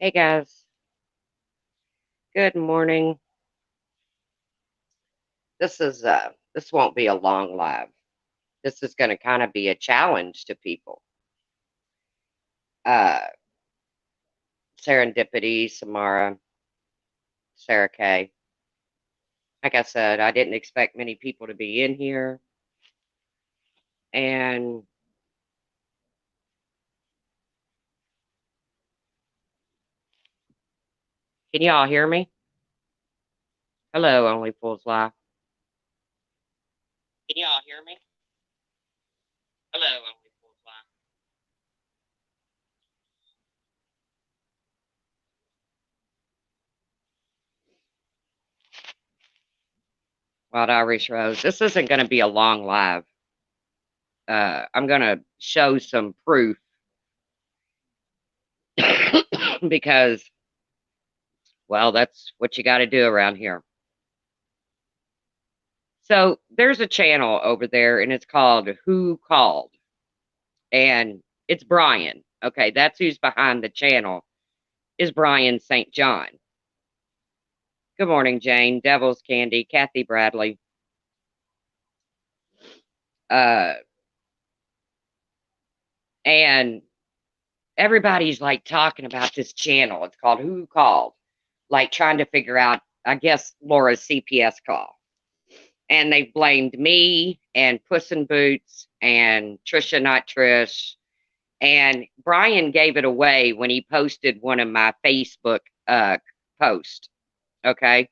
Hey guys, good morning. This won't be a long live. This is going to kind of be a challenge to people. Uh Serendipity, Samara, Sarah K. Like I said, I didn't expect many people to be in here. And can y'all hear me? Hello, Only Fools Live. Can y'all hear me? Hello, Only Fools Live. Wild Irish Rose. This isn't going to be a long live. I'm going to show some proof because, well, that's what you got to do around here. So there's a channel over there and it's called Who Called? And it's Brian. Okay, that's who's behind the channel is Brian St. John. Good morning, Jane, Devil's Candy, Kathy Bradley. Uh and everybody's like talking about this channel. It's called Who Called? Like trying to figure out, I guess, Laura's CPS call. And they blamed me and Puss in Boots and Trisha Not Trish. And Brian gave it away when he posted one of my Facebook posts. Okay.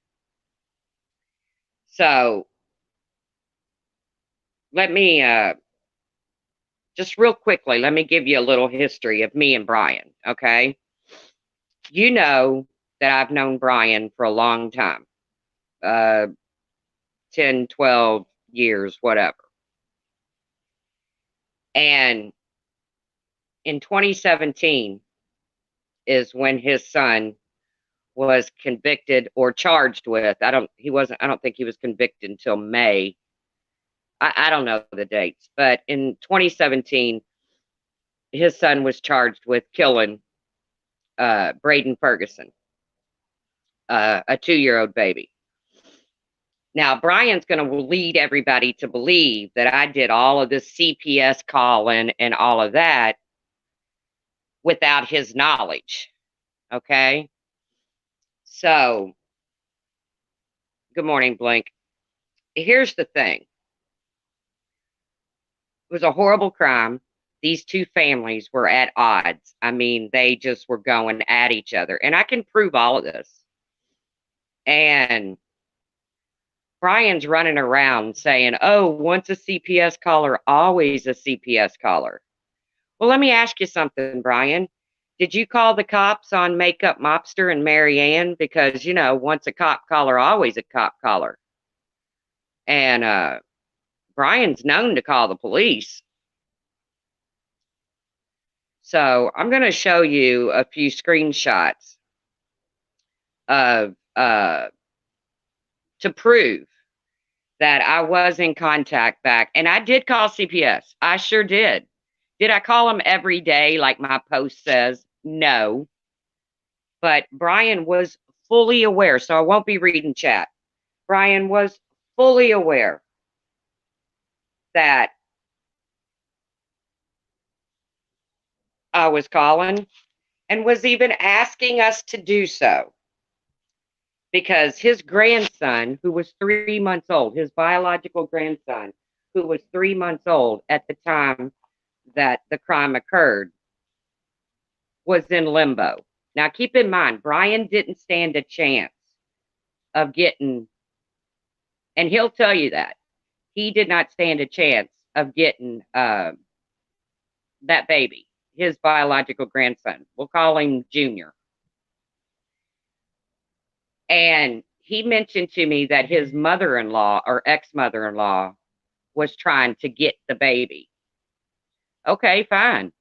So let me just real quickly, let me give you a little history of me and Brian. Okay. You know that I've known Brian for a long time, uh, 10, 12 years, whatever. And in 2017 is when his son was convicted or charged with. I don't think he was convicted until May. I don't know the dates, but in 2017, his son was charged with killing Braden Ferguson, a 2-year-old baby. Now, Brian's going to lead everybody to believe that I did all of this CPS calling and all of that without his knowledge. Okay. So, good morning, Blink. Here's the thing, it was a horrible crime. These two families were at odds. I mean, they just were going at each other. And I can prove all of this. And Brian's running around saying, oh, once a CPS caller, always a CPS caller. Well, let me ask you something, Brian. Did you call the cops on Makeup Mobster and Marianne? Because, you know, once a cop caller, always a cop caller. And Brian's known to call the police. So I'm going to show you a few screenshots of to prove that I was in contact back. And I did call CPS. I sure did. Did I call them every day like my post says? No. But Brian was fully aware. So I won't be reading chat. Brian was fully aware that I was calling and was even asking us to do so because his grandson, who was 3 months old, his biological grandson, who was 3 months old at the time that the crime occurred, was in limbo. Now, keep in mind, Brian didn't stand a chance of getting, and he'll tell you that he did not stand a chance of getting that baby, his biological grandson. We'll call him Junior. And he mentioned to me that his mother in law or ex mother in law was trying to get the baby. Okay, fine.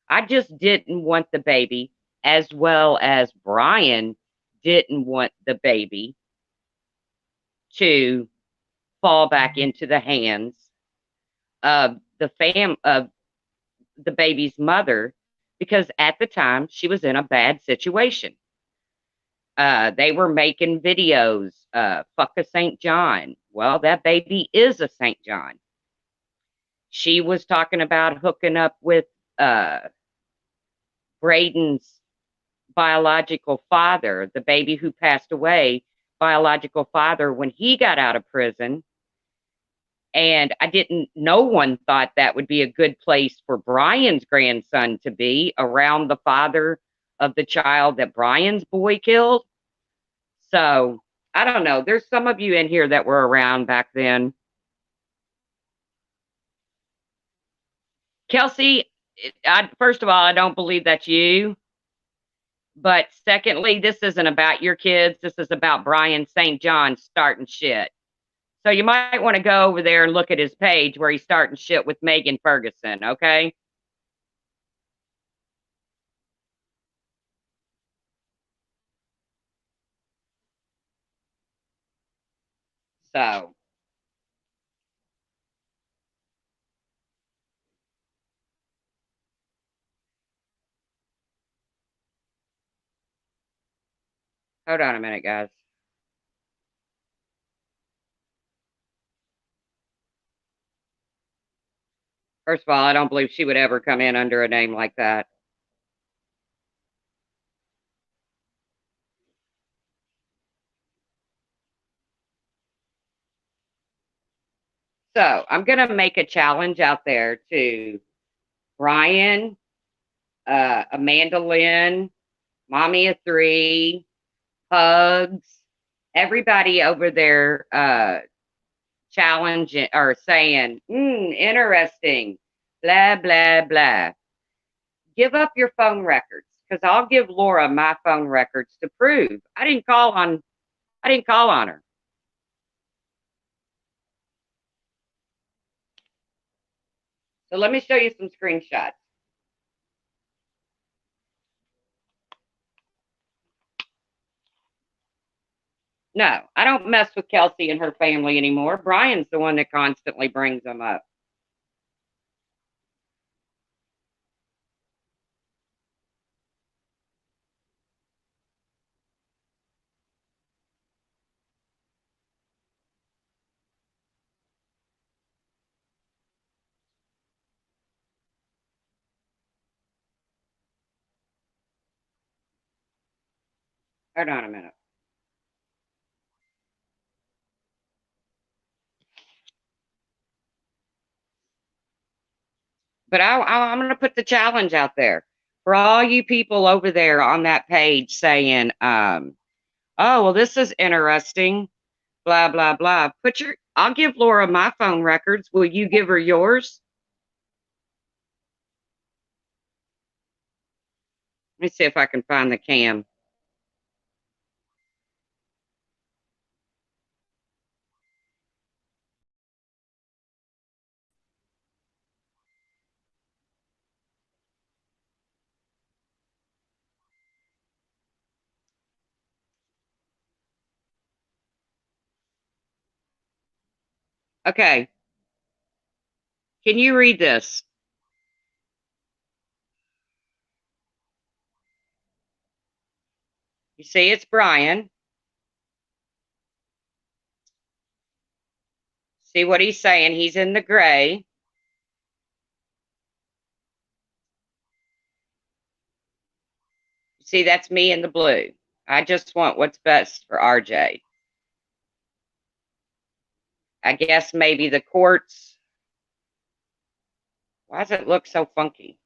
I just didn't want the baby, as well as Brian didn't want the baby to fall back into the hands of the baby's mother, because at the time she was in a bad situation. They were making videos, fuck a St. John. Well, that baby is a St. John. She was talking about hooking up with uh, Braden's biological father, the baby who passed away, biological father, when he got out of prison. And no one thought that would be a good place for Brian's grandson to be around the father of the child that Brian's boy killed. So I don't know. There's some of you in here that were around back then. Kelsey, first of all, I don't believe that's you. But secondly, this isn't about your kids. This is about Brian St. John starting shit. So you might want to go over there and look at his page where he's starting shit with Megan Ferguson, okay? So, hold on a minute, guys. First of all, I don't believe she would ever come in under a name like that. So, I'm going to make a challenge out there to Brian, Amanda Lynn, Mommy of Three, Hugs, everybody over there challenging or saying, interesting, blah, blah, blah. Give up your phone records because I'll give Laura my phone records to prove I didn't call on her. So let me show you some screenshots. No, I don't mess with Kelsey and her family anymore. Brian's the one that constantly brings them up. Hold on a minute. But I'm going to put the challenge out there for all you people over there on that page saying, oh, well, this is interesting, blah, blah, blah. I'll give Laura my phone records. Will you give her yours? Let me see if I can find the cam. Okay. Can you read this? You see, it's Brian. See what he's saying? He's in the gray. See, that's me in the blue. I just want what's best for RJ. I guess maybe the courts. Why does it look so funky?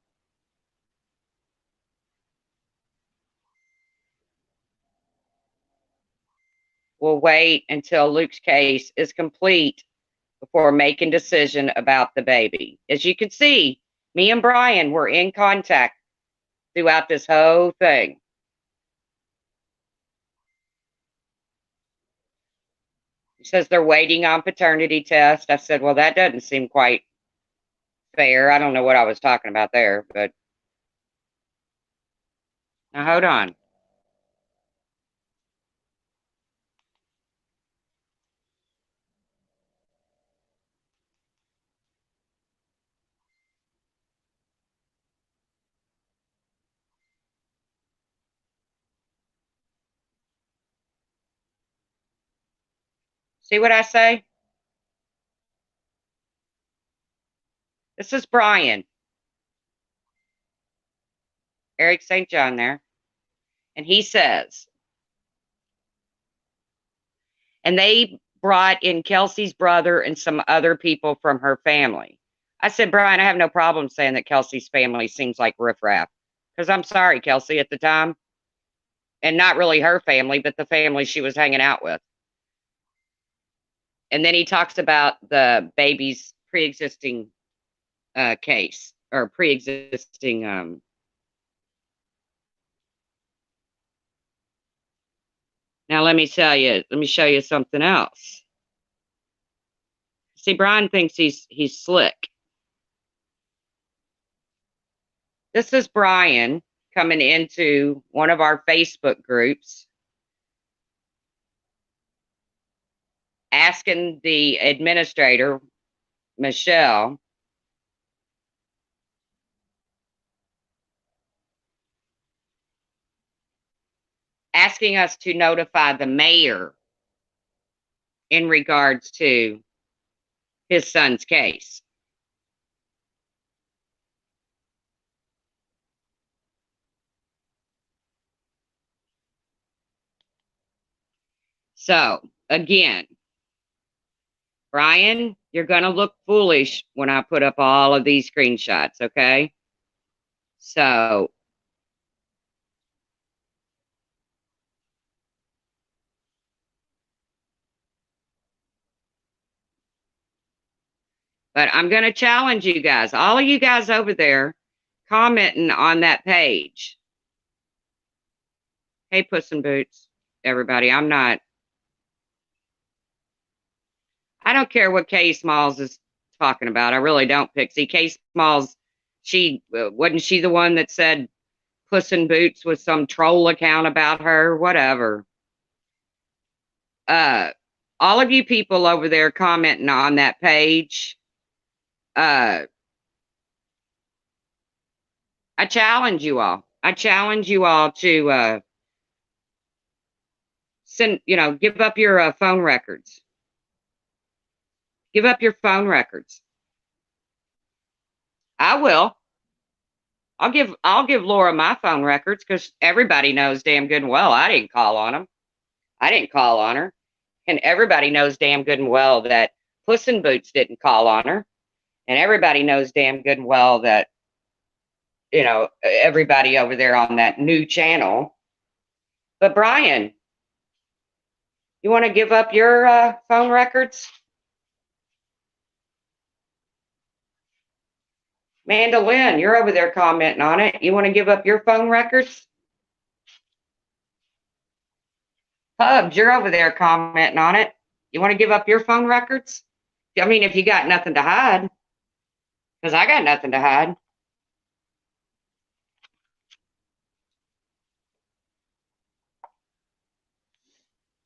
We'll wait until Luke's case is complete before making decision about the baby. As you can see, me and Brian were in contact throughout this whole thing. He says they're waiting on paternity test. I said, well, that doesn't seem quite fair. I don't know what I was talking about there, but now hold on. See what I say? This is Brian, Eric St. John there. And he says, and they brought in Kelsey's brother and some other people from her family. I said, Brian, I have no problem saying that Kelsey's family seems like riffraff. Because I'm sorry, Kelsey, at the time. And not really her family, but the family she was hanging out with. And then he talks about the baby's pre-existing case or pre-existing. Now let me tell you. Let me show you something else. See, Brian thinks he's slick. This is Brian coming into one of our Facebook groups, asking the administrator, Michelle, asking us to notify the mayor in regards to his son's case. So, again, Brian, you're going to look foolish when I put up all of these screenshots, okay? So, but I'm going to challenge you guys, all of you guys over there commenting on that page. Hey, Puss in Boots, everybody, I don't care what Kay Smalls is talking about. I really don't, Pixie. Kay Smalls, wasn't she the one that said Puss in Boots was some troll account about her? Whatever. All of you people over there commenting on that page, I challenge you all. I challenge you all to give up your phone records. Give up your phone records. I will. I'll give Laura my phone records because everybody knows damn good and well I didn't call on them. I didn't call on her. And everybody knows damn good and well that Puss in Boots didn't call on her. And everybody knows damn good and well that, everybody over there on that new channel. But Brian, you want to give up your phone records? Mandolin, you're over there commenting on it. You want to give up your phone records? Hubs, you're over there commenting on it. You want to give up your phone records? I mean, if you got nothing to hide, because I got nothing to hide.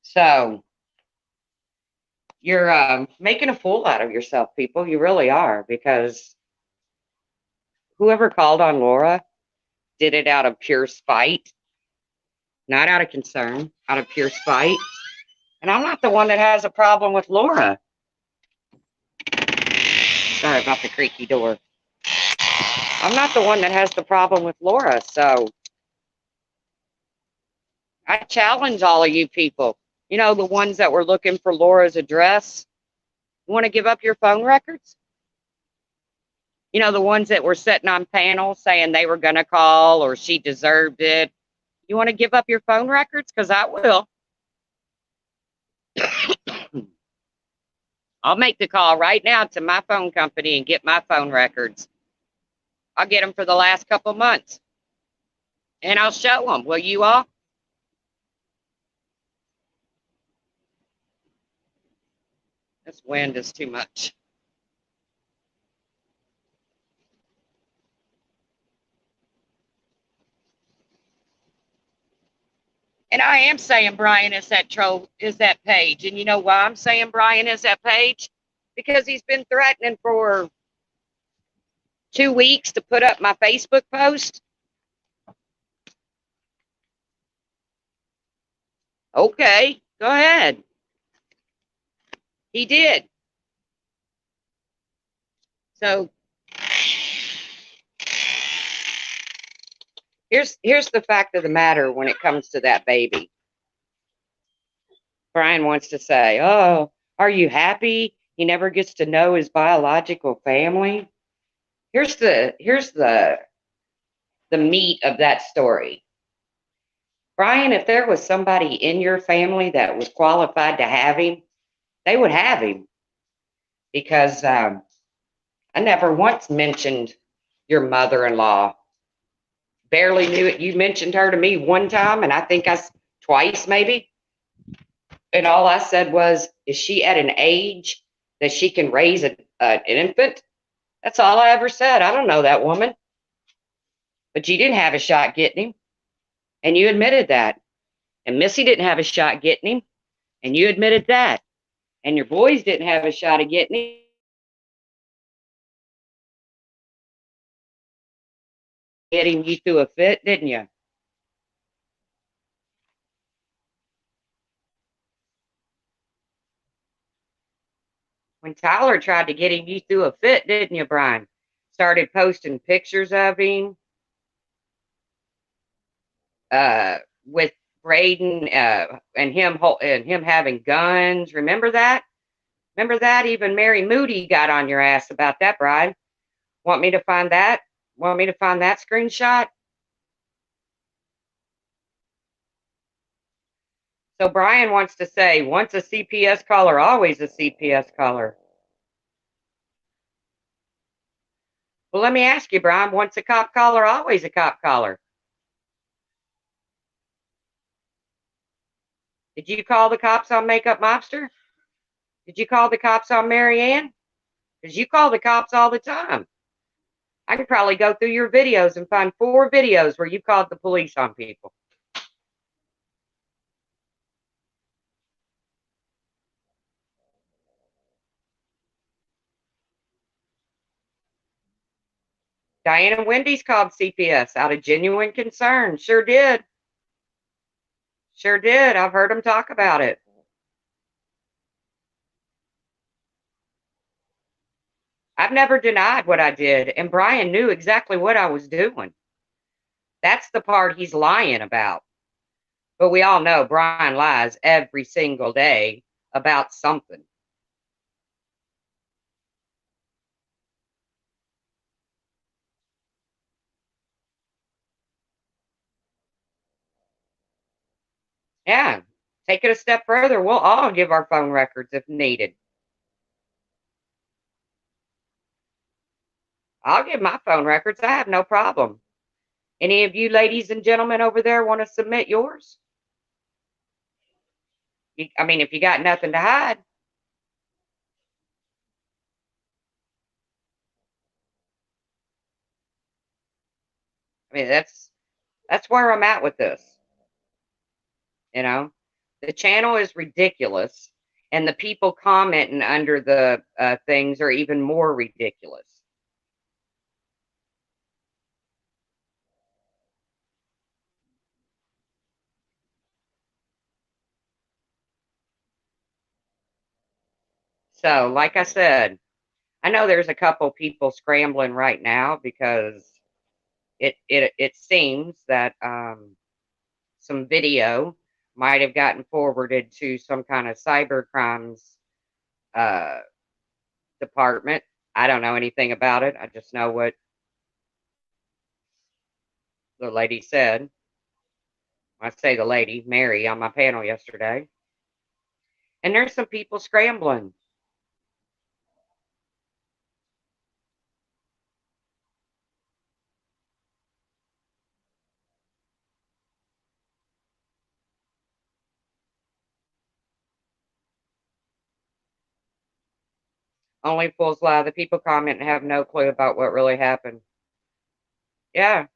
So you're making a fool out of yourself, people. You really are, because whoever called on Laura did it out of pure spite, not out of concern, out of pure spite. And I'm not the one that has a problem with Laura. Sorry about the creaky door. I'm not the one that has the problem with Laura. So I challenge all of you people, the ones that were looking for Laura's address. You want to give up your phone records? The ones that were sitting on panels saying they were going to call or she deserved it. You want to give up your phone records? Because I will. I'll make the call right now to my phone company and get my phone records. I'll get them for the last couple of months. And I'll show them. Will you all? This wind is too much. And I am saying Brian is that page. And you know why I'm saying Brian is that page? Because he's been threatening for 2 weeks to put up my Facebook post. Okay, go ahead. He did. So here's the fact of the matter when it comes to that baby. Brian wants to say, "Oh, are you happy? He never gets to know his biological family." Here's the meat of that story. Brian, if there was somebody in your family that was qualified to have him, they would have him because I never once mentioned your mother-in-law. Barely knew it. You mentioned her to me one time, and I think twice maybe. And all I said was, "Is she at an age that she can raise an infant?" That's all I ever said. I don't know that woman, but you didn't have a shot getting him, and you admitted that. And Missy didn't have a shot getting him, and you admitted that. And your boys didn't have a shot at getting him. Getting you through a fit, didn't you? When Tyler tried to get him, you threw a fit, didn't you, Brian? Started posting pictures of him with Braden and him having guns. Remember that? Remember that? Even Mary Moody got on your ass about that, Brian. Want me to find that? Want me to find that screenshot? So Brian wants to say, once a CPS caller, always a CPS caller. Well, let me ask you, Brian, once a cop caller, always a cop caller. Did you call the cops on Makeup Mobster? Did you call the cops on Marianne? Because you call the cops all the time. I could probably go through your videos and find 4 videos where you called the police on people. Diana Wendy's called CPS out of genuine concern. Sure did. Sure did. I've heard them talk about it. I've never denied what I did, and Brian knew exactly what I was doing. That's the part he's lying about. But we all know Brian lies every single day about something. Yeah. Take it a step further. We'll all give our phone records if needed. I'll give my phone records. I have no problem. Any of you ladies and gentlemen over there want to submit yours? I mean, if you got nothing to hide. I mean, that's where I'm at with this. You know, the channel is ridiculous, and the people commenting under the things are even more ridiculous. So, like I said, I know there's a couple people scrambling right now because it seems that some video might have gotten forwarded to some kind of cyber crimes uh, department. I don't know anything about it. I just know what the lady said. I say the lady, Mary, on my panel yesterday. And there's some people scrambling. Only fools lie. The people comment and have no clue about what really happened. Yeah.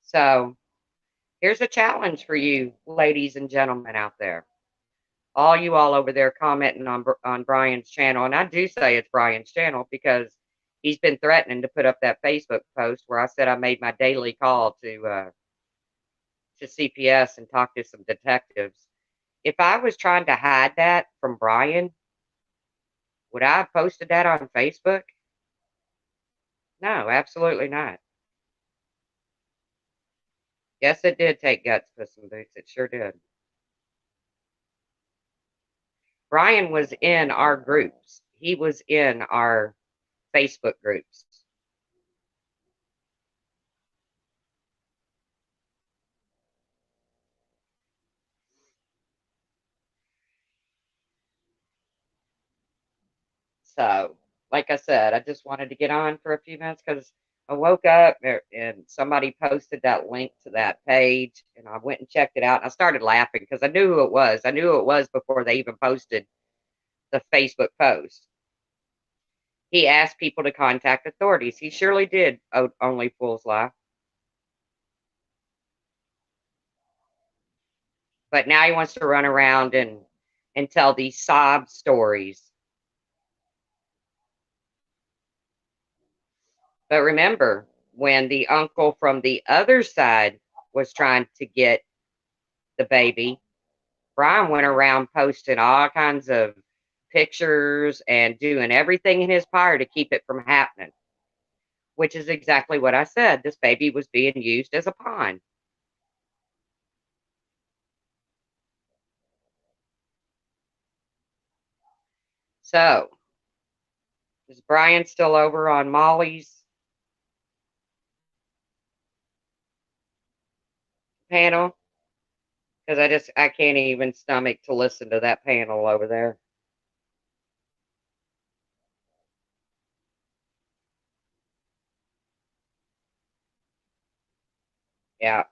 So here's a challenge for you, ladies and gentlemen out there. All you all over there commenting on Brian's channel, and I do say it's Brian's channel because he's been threatening to put up that Facebook post where I said I made my daily call to to CPS and talk to some detectives. If I was trying to hide that from Brian, would I have posted that on Facebook? No, absolutely not. Yes, it did take guts, Puss in Boots. It sure did. Brian was in our groups. He was in our Facebook groups. So, like I said, I just wanted to get on for a few minutes because I woke up and somebody posted that link to that page, and I went and checked it out. And I started laughing because I knew who it was. I knew who it was before they even posted the Facebook post. He asked people to contact authorities. He surely did. Only fools lie. But now he wants to run around and tell these sob stories. But remember, when the uncle from the other side was trying to get the baby, Brian went around posting all kinds of pictures and doing everything in his power to keep it from happening, which is exactly what I said. This baby was being used as a pawn. So, is Brian still over on Molly's panel? Because I can't even stomach to listen to that panel over there. Yeah.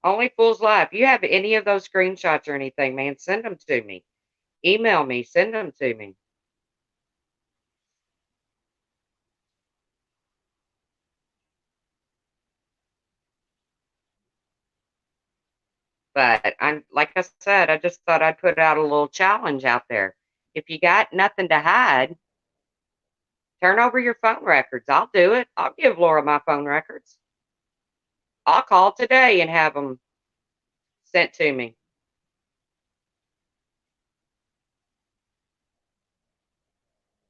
Only Fools Lie. If you have any of those screenshots or anything, man, send them to me. Email me, send them to me. But I'm like I said, I just thought I'd put out a little challenge out there. If you got nothing to hide, turn over your phone records. I'll do it. I'll give Laura my phone records. I'll call today and have them sent to me.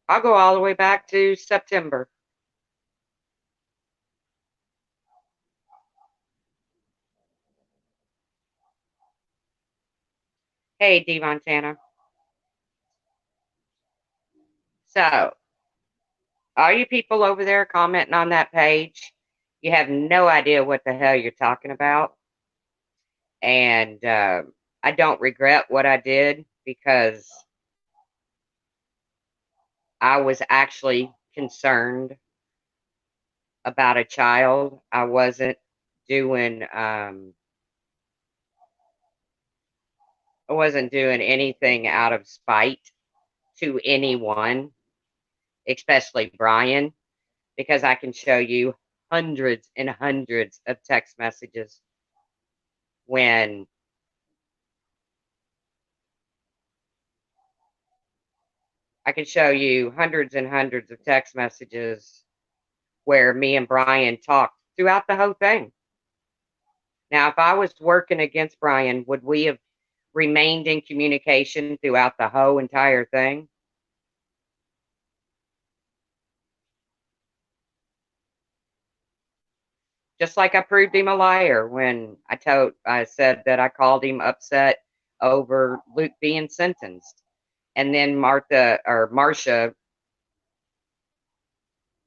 I'll go all the way back to September. Hey, D. Montana. So, all you people over there commenting on that page, you have no idea what the hell you're talking about. And I don't regret what I did because I was actually concerned about a child. I wasn't doing I wasn't doing anything out of spite to anyone, especially Brian, because I can show you hundreds and hundreds of text messages when I can show you hundreds and hundreds of text messages where me and Brian talked throughout the whole thing. Now, if I was working against Brian, would we have remained in communication throughout the whole entire thing? Just like I proved him a liar when I said that I called him upset over Luke being sentenced. And then Marcia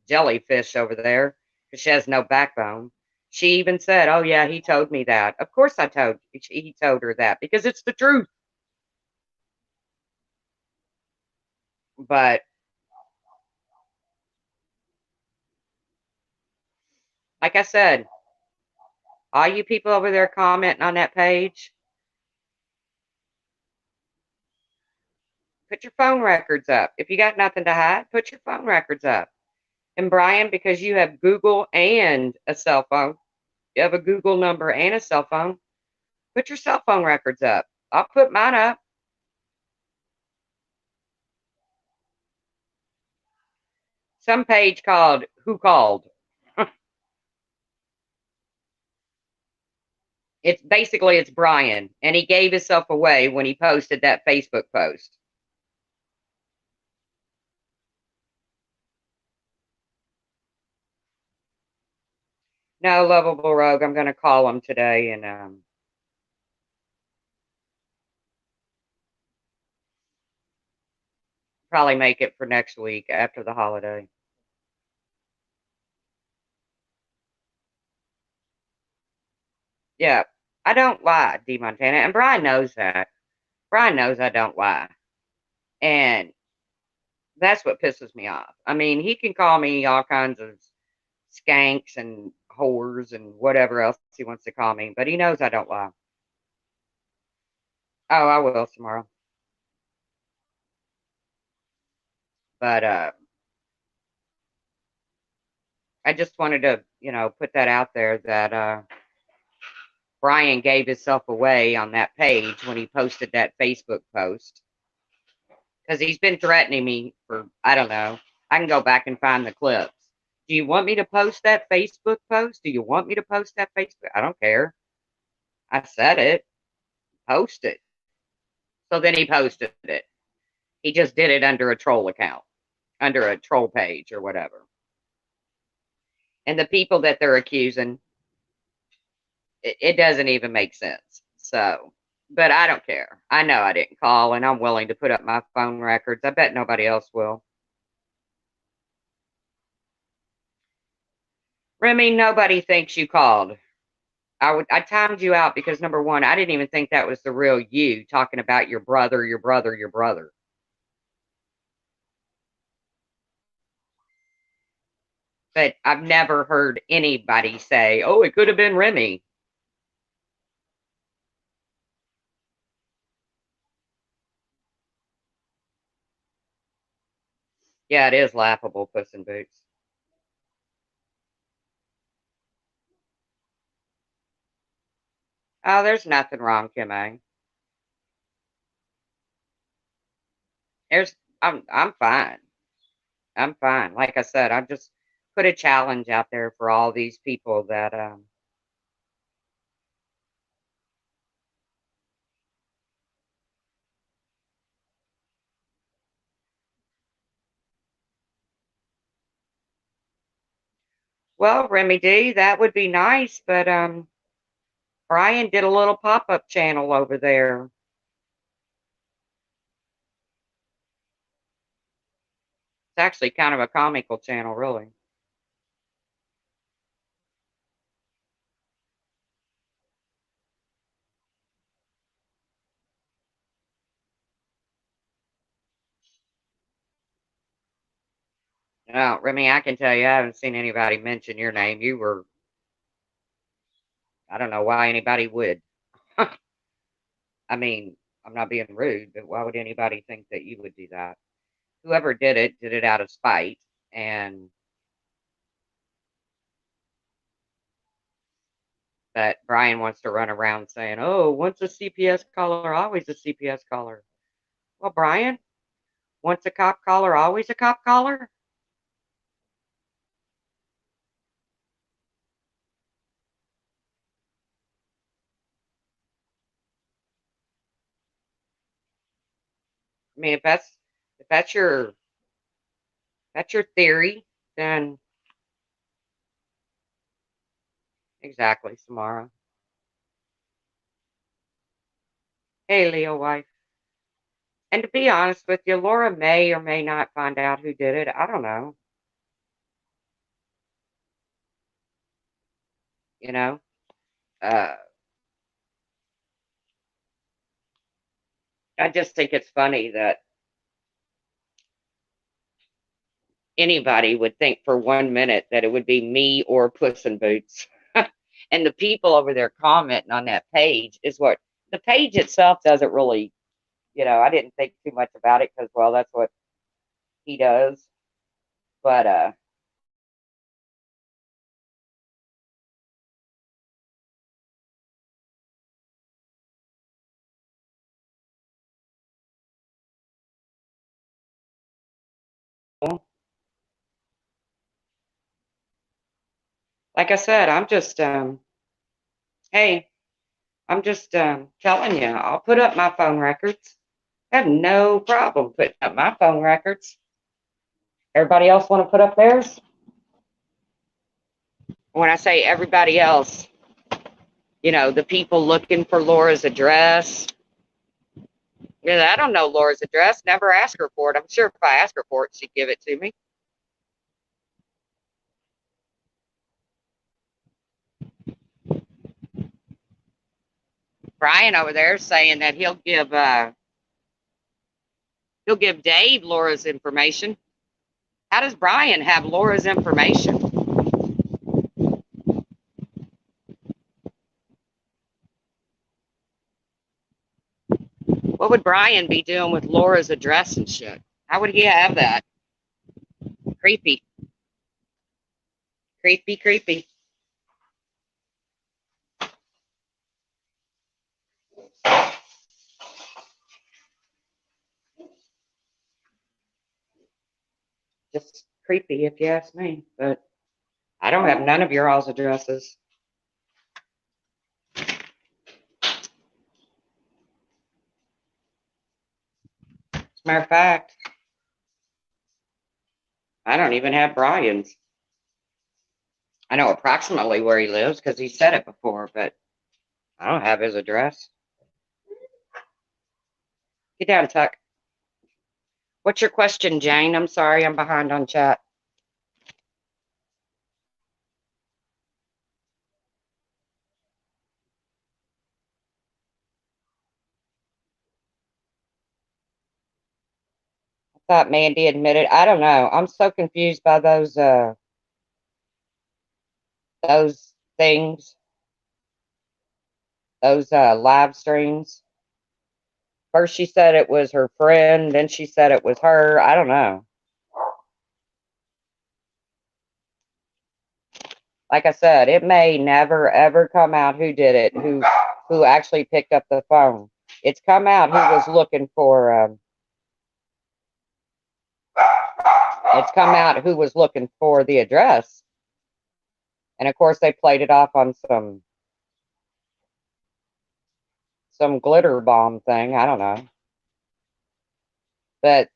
jellyfish over there, because she has no backbone. She even said, "Oh yeah, he told me that." Of course, he told her that because it's the truth. But like I said, all you people over there commenting on that page, put your phone records up. If you got nothing to hide, put your phone records up. And Brian, because you have Google and a cell phone, you have a Google number and a cell phone, put your cell phone records up. I'll put mine up. Some page called Who Called. It's Brian, and he gave himself away when he posted that Facebook post. No, lovable rogue. I'm going to call him today and probably make it for next week after the holiday. Yeah, I don't lie, D Montana, and Brian knows that. Brian knows I don't lie, and that's what pisses me off. I mean, he can call me all kinds of skanks and whores and whatever else he wants to call me, but he knows I don't lie. Oh, I will tomorrow. But I just wanted to, put that out there that Brian gave himself away on that page when he posted that Facebook post because he's been threatening me for, I don't know. I can go back and find the clips. Do you want me to post that Facebook post? Do you want me to post that Facebook? I don't care. I said it. Post it. So then he posted it. He just did it under a troll account, under a troll page or whatever. And the people that they're accusing, it doesn't even make sense. So, but I don't care. I know I didn't call, and I'm willing to put up my phone records. I bet nobody else will. Remy, nobody thinks you called. I timed you out because number one, I didn't even think that was the real you talking about your brother, your brother, your brother. But I've never heard anybody say, "Oh, it could have been Remy." Yeah, it is laughable, Puss in Boots. Oh, there's nothing wrong, Kim A. There's I'm fine. I'm fine. Like I said, I've just put a challenge out there for all these people that well, Remy D, that would be nice, but Brian did a little pop-up channel over there. It's actually kind of a comical channel, really. Now, Remy, I can tell you, I haven't seen anybody mention your name. You were, I don't know why anybody would. I mean, I'm not being rude, but why would anybody think that you would do that? Whoever did it out of spite. And that Brian wants to run around saying, oh, once a CPS caller, always a CPS caller. Well, Brian, once a cop caller, always a cop caller? I mean, if that's your theory, then exactly, Samara. Hey, Leo wife. And to be honest with you, Laura may or may not find out who did it. I don't know. You know, uh, I just think it's funny that anybody would think for 1 minute that it would be me or Puss in Boots. And the people over there commenting on that page is what the page itself doesn't really, I didn't think too much about it because, well, that's what he does. But like I said, I'm just, hey, I'm just telling you, I'll put up my phone records. I have no problem putting up my phone records. Everybody else want to put up theirs? When I say everybody else, the people looking for Laura's address. Yeah, I don't know Laura's address. Never asked her for it. I'm sure if I asked her for it, she'd give it to me. Brian over there saying that he'll give Dave Laura's information. How does Brian have Laura's information? What would Brian be doing with Laura's address and shit? How would he have that? Creepy. Creepy, creepy. Just creepy if you ask me. But I don't have none of your all's addresses. As a matter of fact, I don't even have Brian's. I know approximately where he lives because he said it before, but I don't have his address. Get down, Tuck. What's your question, Jane? I'm sorry, I'm behind on chat. I thought Mandy admitted. I don't know. I'm so confused by those things, those live streams. First she said it was her friend, then she said it was her. I don't know. Like I said, it may never ever come out who did it, who actually picked up the phone. It's come out who was looking for. It's come out who was looking for the address, and of course they played it off on some glitter bomb thing. I don't know, but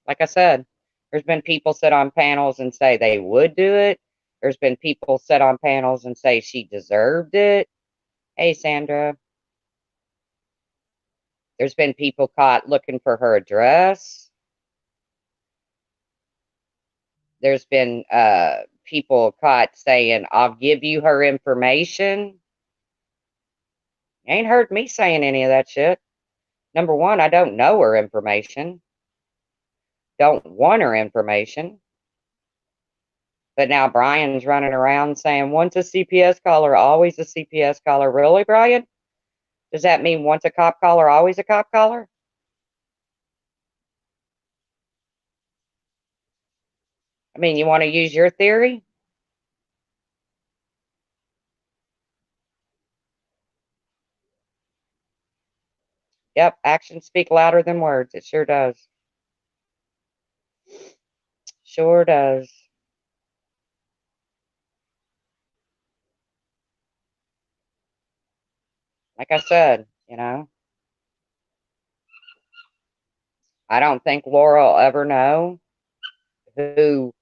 like I said, there's been people sit on panels and say they would do it. There's been people sit on panels and say she deserved it. Hey, Sandra. There's been people caught looking for her address. There's been people caught saying, I'll give you her information. You ain't heard me saying any of that shit. Number one, I don't know her information. Don't want her information. But now Brian's running around saying, once a CPS caller, always a CPS caller. Really, Brian? Does that mean once a cop caller, always a cop caller? I mean, you want to use your theory? Yep, actions speak louder than words. It sure does. Sure does. Like I said, I don't think Laura will ever know who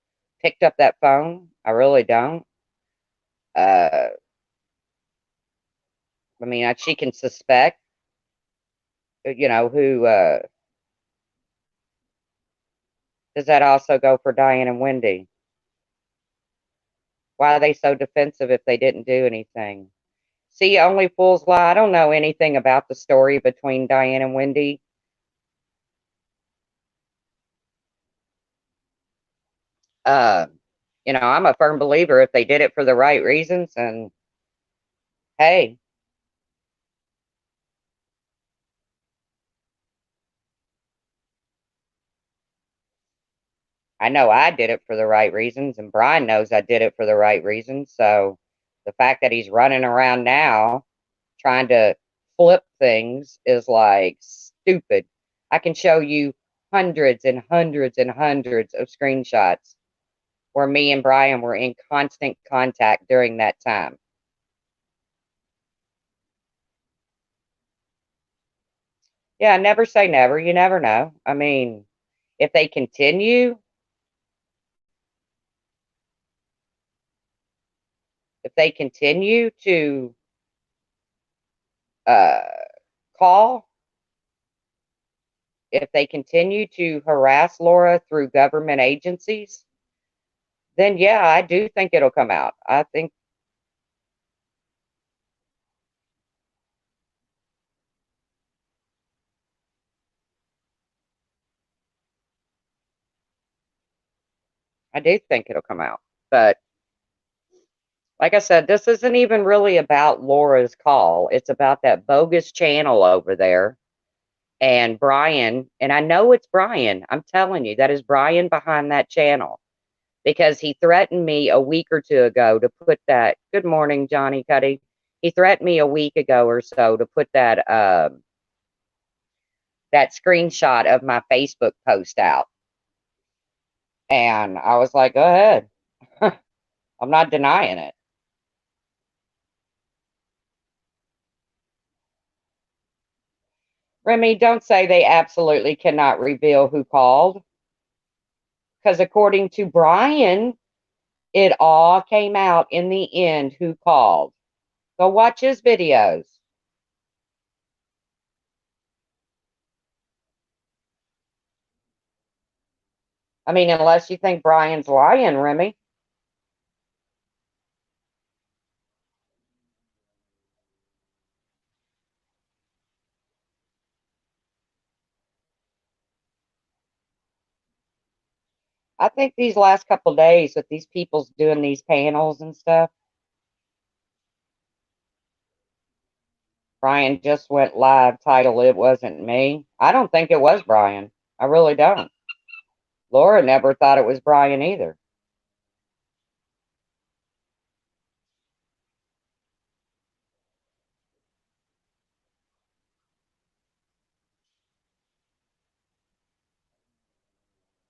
picked up that phone. I really don't. I mean, she can suspect, who. Does that also go for Diane and Wendy? Why are they so defensive if they didn't do anything? See, only fools lie. I don't know anything about the story between Diane and Wendy. I'm a firm believer if they did it for the right reasons, and hey, I know I did it for the right reasons, and Brian knows I did it for the right reasons. So the fact that he's running around now trying to flip things is like stupid. I can show you hundreds and hundreds and hundreds of screenshots where me and Brian were in constant contact during that time. Yeah, never say never. You never know. I mean, if they continue, to uh, call, if they continue to harass Laura through government agencies, then yeah, I do think it'll come out. I do think it'll come out. But like I said, this isn't even really about Laura's call. It's about that bogus channel over there and Brian. And I know it's Brian. I'm telling you, that is Brian behind that channel because he threatened me a week or two ago to put that. Good morning, Johnny Cuddy. He threatened me a week ago or so to put that screenshot of my Facebook post out. And I was like, go ahead. I'm not denying it. Remy, don't say they absolutely cannot reveal who called. Because according to Brian, it all came out in the end who called. Go watch his videos. I mean, unless you think Brian's lying, Remy. I think these last couple days with these people's doing these panels and stuff, Brian just went live, title It Wasn't Me. I don't think it was Brian. I really don't. Laura never thought it was Brian either.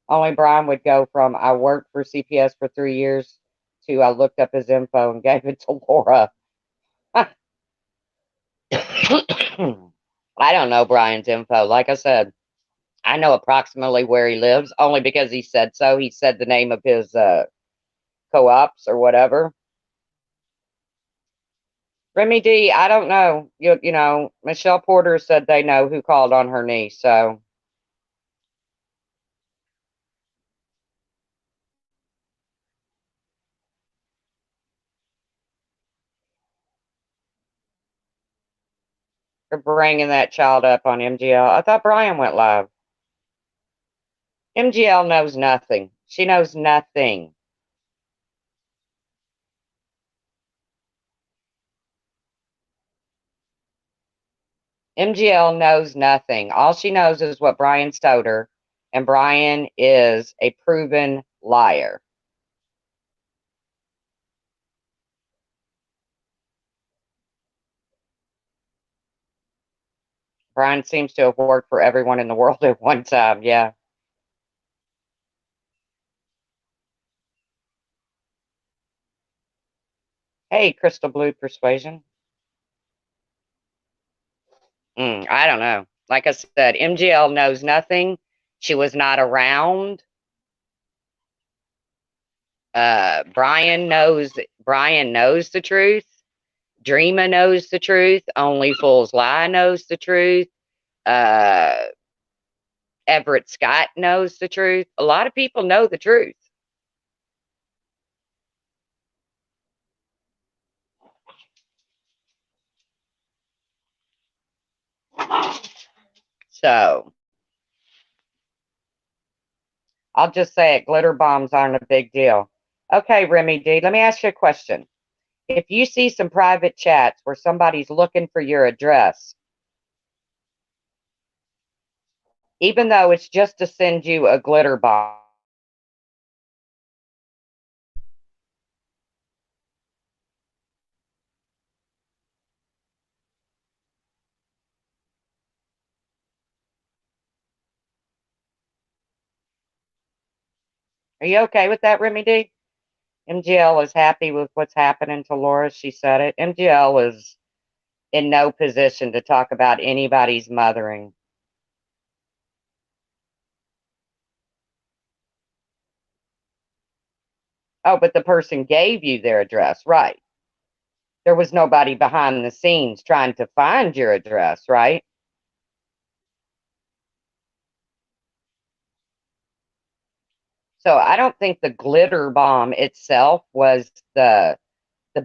Only Brian would go from I worked for CPS for 3 years to I looked up his info and gave it to Laura. I don't know Brian's info. Like I said, I know approximately where he lives only because he said so. He said the name of his co-ops or whatever. Remy D, I don't know. You know, Michelle Porter said they know who called on her niece, so they're bringing that child up on MGL. I thought Brian went live. MGL knows nothing. She knows nothing. MGL knows nothing. All she knows is what Brian told her, and Brian is a proven liar. Brian seems to have worked for everyone in the world at one time. Yeah. Hey, Crystal Blue Persuasion. I don't know. Like I said, MGL knows nothing. She was not around. Brian knows. Brian knows the truth. Dreama knows the truth. Only Fools Lie knows the truth. Uh, Everett Scott knows the truth. A lot of people know the truth. So I'll just say it, glitter bombs aren't a big deal. Okay, Remy D, let me ask you a question. If you see some private chats where somebody's looking for your address, even though it's just to send you a glitter bomb, Are you okay with that, Remy D? MGL is happy with what's happening to Laura. She said it. MGL is in no position to talk about anybody's mothering. Oh, but the person gave you their address, right? There was nobody behind the scenes trying to find your address, right? So I don't think the glitter bomb itself was the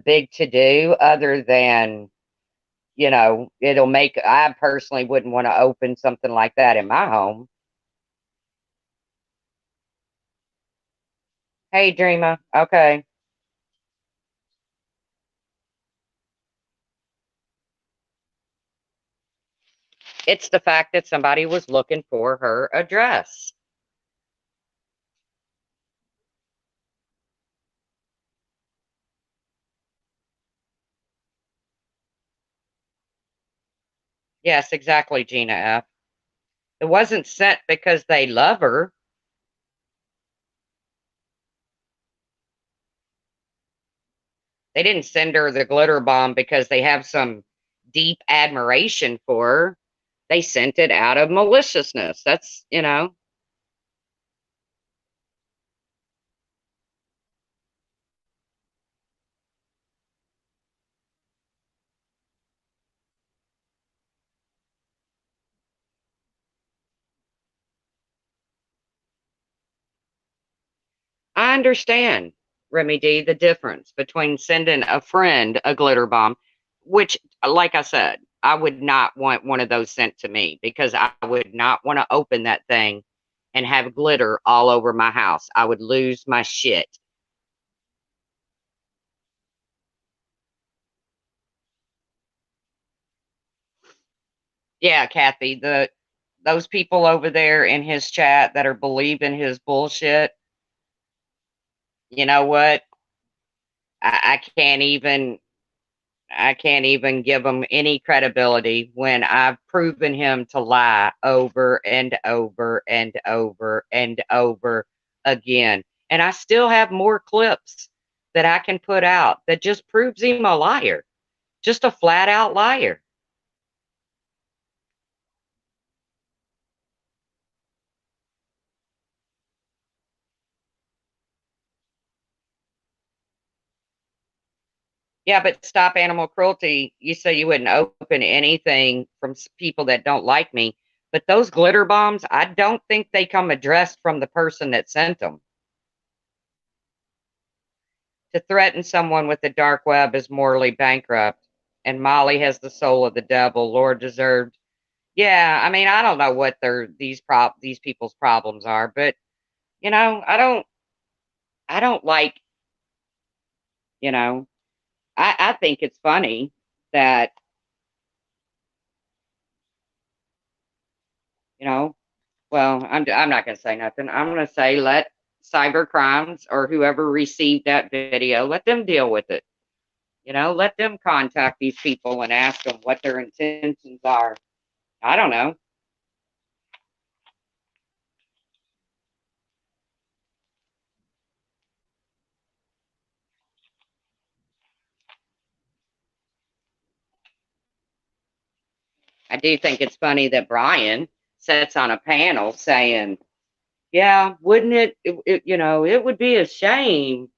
big to do, other than, it'll make, I personally wouldn't want to open something like that in my home. Hey, Dreamer. Okay. It's the fact that somebody was looking for her address. Yes, exactly, Gina F. It wasn't sent because they love her. They didn't send her the glitter bomb because they have some deep admiration for her. They sent it out of maliciousness. That's. I understand, Remy D, the difference between sending a friend a glitter bomb, which, like I said, I would not want one of those sent to me because I would not want to open that thing and have glitter all over my house. I would lose my shit. Yeah, Kathy, those people over there in his chat that are believing his bullshit, you know what? I can't even I can't even give him any credibility when I've proven him to lie over and over and over and over again. And I still have more clips that I can put out that just proves him a liar, just a flat out liar. Yeah, but stop animal cruelty. You say you wouldn't open anything from people that don't like me. But those glitter bombs, I don't think they come addressed from the person that sent them. To threaten someone with the dark web is morally bankrupt. And Molly has the soul of the devil. Lord deserved. Yeah, I mean, I don't know what these people's problems are, but I don't like, you know, I think it's funny that, you know, well, I'm not going to say nothing. I'm going to say let cyber crimes or whoever received that video, let them deal with it. Let them contact these people and ask them what their intentions are. I don't know. I do think it's funny that Brian sits on a panel saying, "Yeah, wouldn't it would be a shame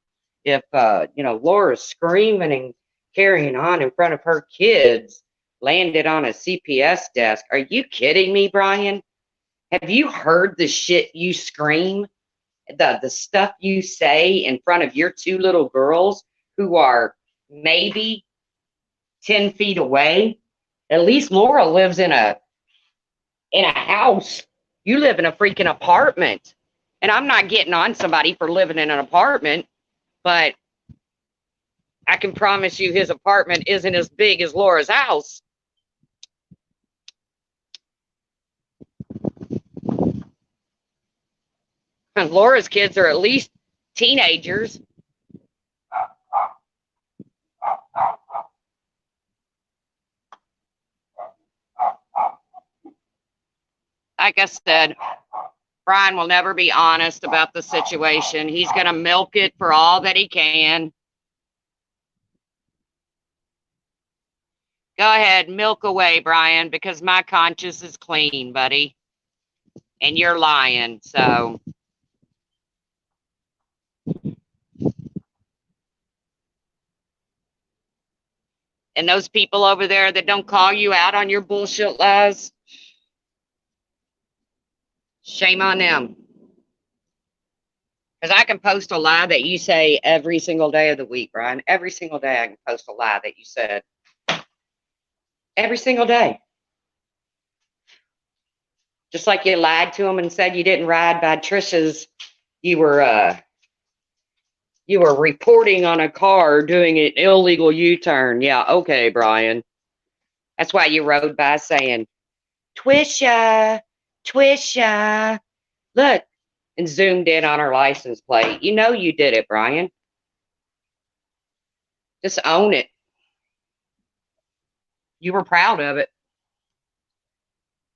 if Laura's screaming and carrying on in front of her kids landed on a CPS desk." Are you kidding me, Brian? Have you heard the shit you scream, the stuff you say in front of your two little girls who are maybe 10 feet away? At least Laura lives in a house. You live in a freaking apartment. And I'm not getting on somebody for living in an apartment, but I can promise you his apartment isn't as big as Laura's house. And Laura's kids are at least teenagers. Like I said, Brian will never be honest about the situation. He's going to milk it for all that he can. Go ahead, milk away, Brian, because my conscience is clean, buddy. And you're lying, so. And those people over there that don't call you out on your bullshit lies, shame on them. Because I can post a lie that you say every single day of the week, Brian. Every single day I can post a lie that you said. Every single day. Just like you lied to them and said you didn't ride by Trisha's, you were reporting on a car doing an illegal U-turn. Yeah, okay, Brian. That's why you rode by saying, Twisha, Twisha, look, and zoomed in on her license plate. You know you did it, Brian. Just own it. You were proud of it.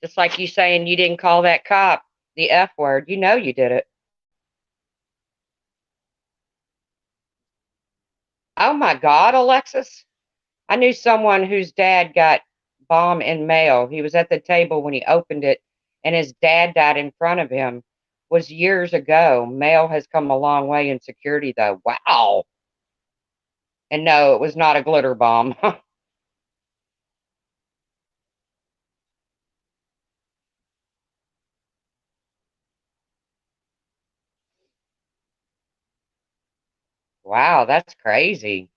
Just like you saying you didn't call that cop the F word. You know you did it. Oh my God, Alexis. I knew someone whose dad got bomb in mail. He was at the table when he opened it, and his dad died in front of him. Was years ago. Mail has come a long way in security, though. Wow. And no, it was not a glitter bomb. Wow, that's crazy.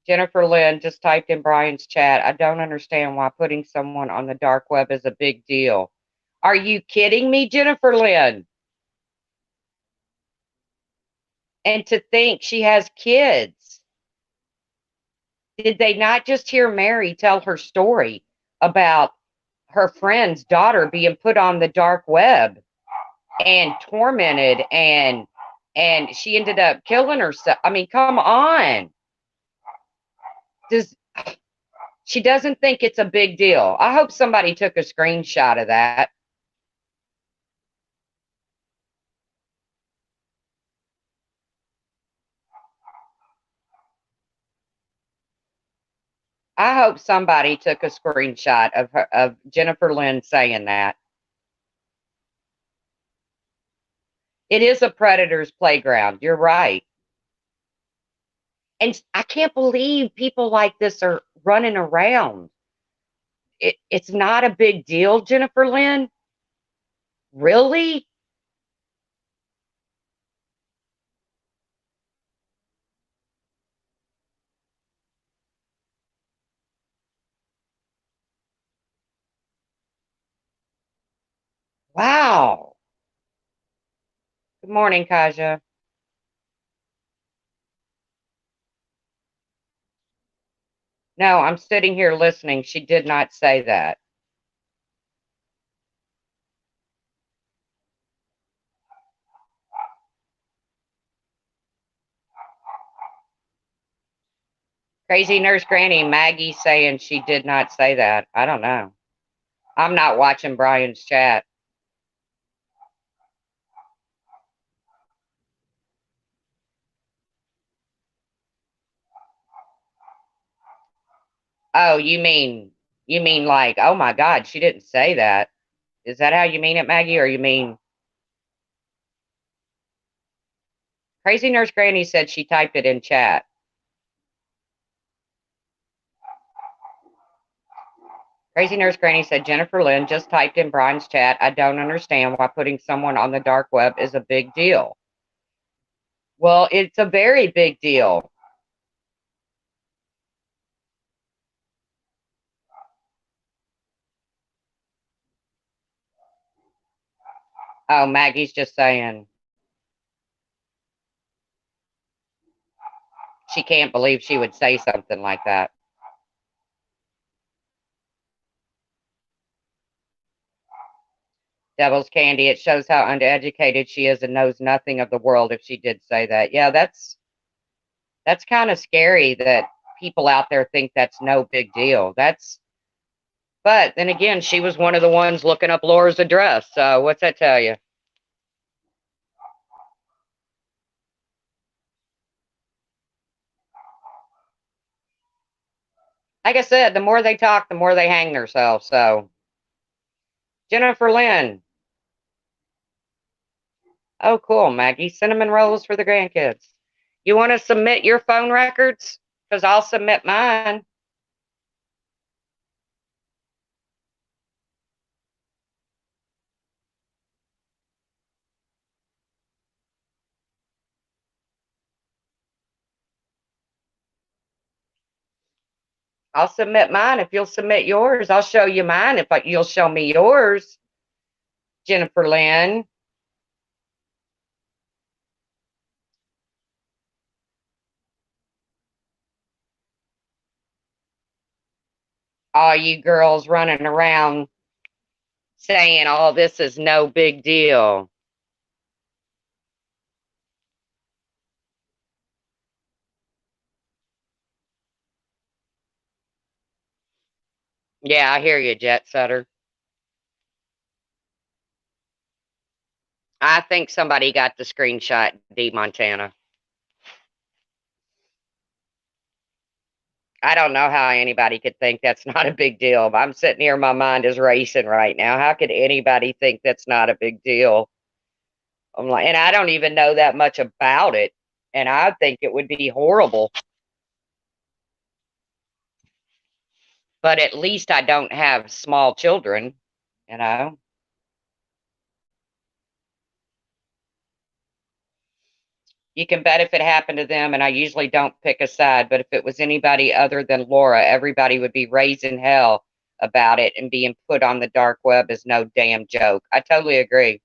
Jennifer Lynn just typed in Brian's chat. I don't understand why putting someone on the dark web is a big deal. Are you kidding me, Jennifer Lynn? And to think she has kids. Did they not just hear Mary tell her story about her friend's daughter being put on the dark web and tormented, and she ended up killing herself? I mean, come on. Does she doesn't think it's a big deal? I hope somebody took a screenshot of that. I hope somebody took a screenshot of Jennifer Lynn saying that. It is a predator's playground. You're right. And I can't believe people like this are running around. It's not a big deal, Jennifer Lynn. Really? Wow. Good morning, Kaja. No, I'm sitting here listening. She did not say that. Crazy Nurse Granny, Maggie saying she did not say that. I don't know. I'm not watching Brian's chat. Oh, you mean like, oh my God, she didn't say that. Is that how you mean it, Maggie? Or you mean Crazy Nurse Granny said she typed it in chat? Crazy Nurse Granny said Jennifer Lynn just typed in Brian's chat. I don't understand why putting someone on the dark web is a big deal. Well, it's a very big deal. Oh, Maggie's just saying she can't believe she would say something like that. Devil's candy. It shows how uneducated she is and knows nothing of the world if she did say that. Yeah, that's kind of scary that people out there think that's no big deal. That's but then again, she was one of the ones looking up Laura's address. So what's that tell you? Like I said, the more they talk, the more they hang themselves. So Jennifer Lynn. Oh, cool, Maggie. Cinnamon rolls for the grandkids. You want to submit your phone records? Because I'll submit mine. I'll submit mine if you'll submit yours. I'll show you mine if you'll show me yours, Jennifer Lynn. All you girls running around saying, oh, this is no big deal. Yeah, I hear you, Jet Setter. I think somebody got the screenshot, D Montana. I don't know how anybody could think that's not a big deal. I'm sitting here, my mind is racing right now. How could anybody think that's not a big deal? I'm like, and I don't even know that much about it. And I think it would be horrible. But at least I don't have small children, you know? You can bet if it happened to them, and I usually don't pick a side, but if it was anybody other than Laura, everybody would be raising hell about it, and being put on the dark web is no damn joke. I totally agree.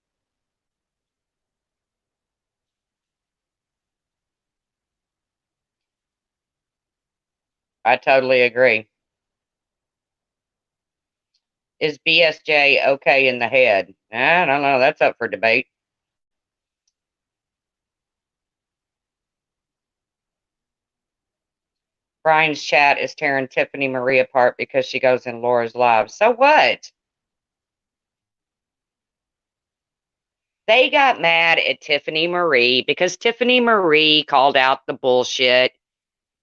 I totally agree. Is BSJ okay in the head? I don't know. That's up for debate. Brian's chat is tearing Tiffany Marie apart because she goes in Laura's live. So what? They got mad at Tiffany Marie because Tiffany Marie called out the bullshit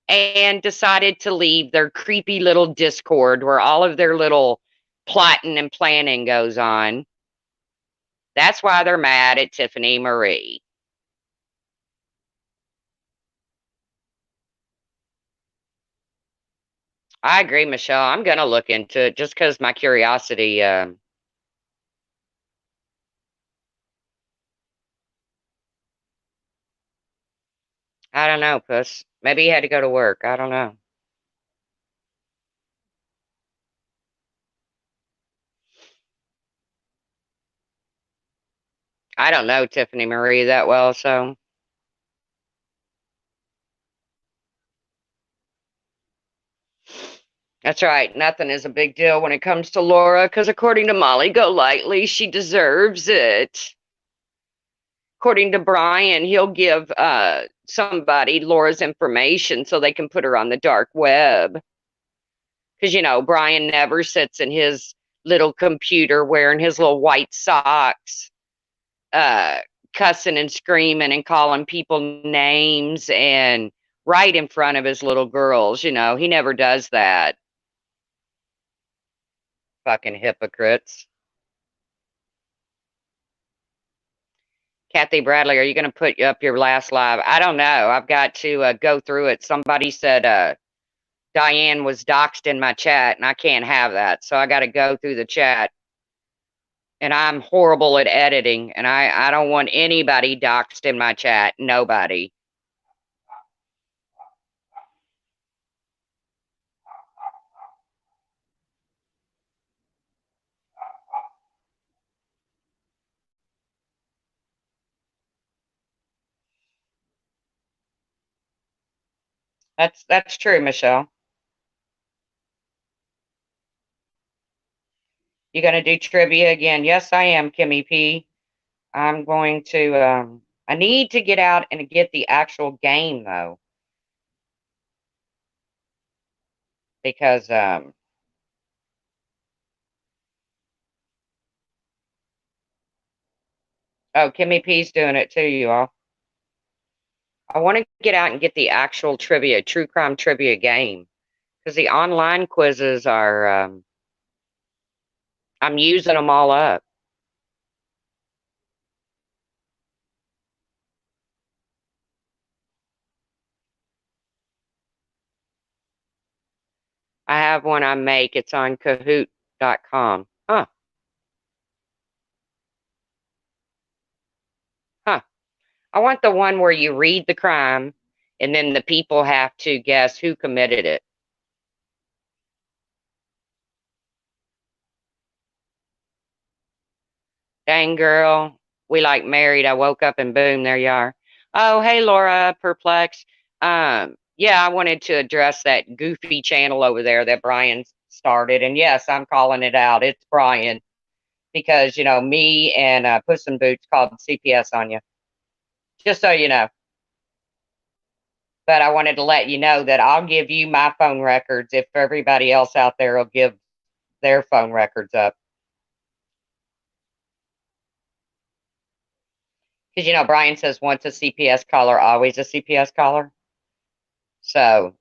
and decided to leave their creepy little Discord where all of their little plotting and planning goes on. That's why they're mad at Tiffany Marie. I agree, Michelle. I'm going to look into it just because my curiosity. I don't know, Puss. Maybe he had to go to work. I don't know. I don't know Tiffany Marie that well, so that's right. Nothing is a big deal when it comes to Laura because, according to Molly Golightly, she deserves it. According to Brian, he'll give somebody Laura's information so they can put her on the dark web. Because, Brian never sits in his little computer wearing his little white socks, uh, cussing and screaming and calling people names and right in front of his little girls. He never does that. Fucking hypocrites. Kathy Bradley, are you going to put up your last live? I don't know. I've got to go through it. Somebody said Diane was doxxed in my chat, and I can't have that. So I got to go through the chat. And I'm horrible at editing, and I don't want anybody doxxed in my chat. Nobody. That's true, Michelle. You gonna do trivia again? Yes, I am, Kimmy P. I'm going to. I need to get out and get the actual game though, because oh, Kimmy P's doing it too, you all. I want to get out and get the actual trivia, true crime trivia game, because the online quizzes are. I'm using them all up. I have one I make. It's on Kahoot.com. Huh. Huh. I want the one where you read the crime and then the people have to guess who committed it. Dang girl, we like married. I woke up and boom, there you are. Oh, hey Laura, perplexed. Yeah, I wanted to address that goofy channel over there that Brian started. And yes, I'm calling it out. It's Brian because me and Puss in Boots called CPS on you. Just so you know. But I wanted to let you know that I'll give you my phone records if everybody else out there will give their phone records up. Because Brian says once a CPS caller, always a CPS caller. So,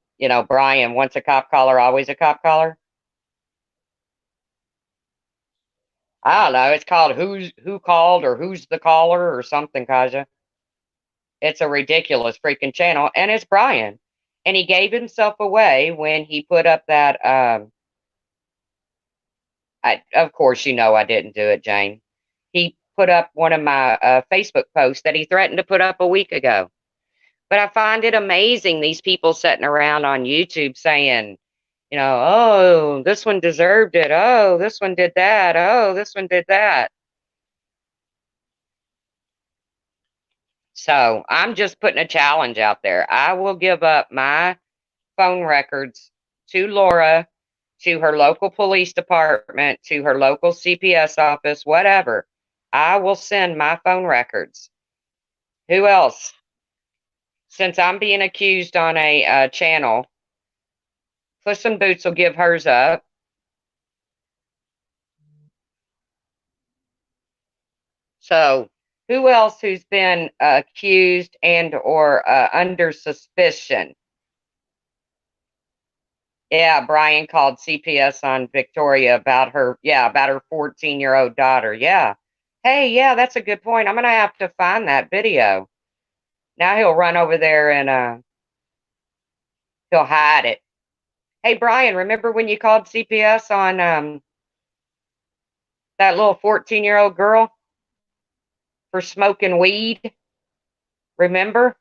Brian, once a cop caller, always a cop caller. I don't know. It's called who called or who's the caller or something, Kaja. It's a ridiculous freaking channel, and it's Brian. And he gave himself away when he put up that of course, I didn't do it, Jane. He put up one of my Facebook posts that he threatened to put up a week ago. But I find it amazing these people sitting around on YouTube saying, oh, this one deserved it. Oh, this one did that. Oh, this one did that. So I'm just putting a challenge out there. I will give up my phone records to Laura, to her local police department, to her local CPS office, whatever. I will send my phone records. Who else? Since I'm being accused on a channel, Puss in Boots will give hers up. So, who else who's been accused and or under suspicion? Yeah, Brian called CPS on Victoria about her 14-year-old daughter. Yeah. Hey, yeah, that's a good point. I'm gonna have to find that video. Now he'll run over there and he'll hide it. Hey, Brian, remember when you called CPS on that little 14-year-old girl for smoking weed? Remember?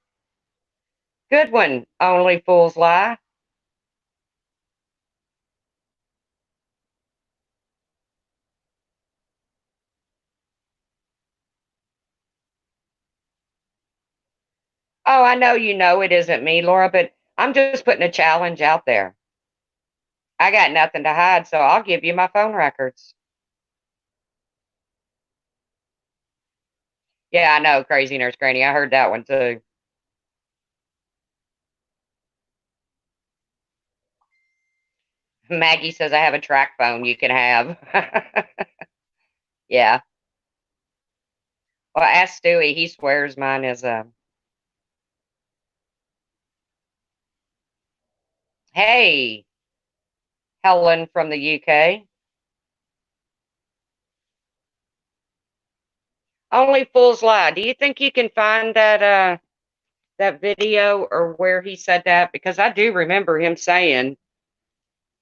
Good one, only fools lie. Oh, I know you know it isn't me, Laura, but I'm just putting a challenge out there. I got nothing to hide, so I'll give you my phone records. Yeah, I know, Crazy Nurse Granny. I heard that one too. Maggie says I have a track phone you can have. Yeah. Well, ask Stewie. He swears mine is a. Hey, Helen from the UK. Only fools lie. Do you think you can find that video or where he said that? Because I do remember him saying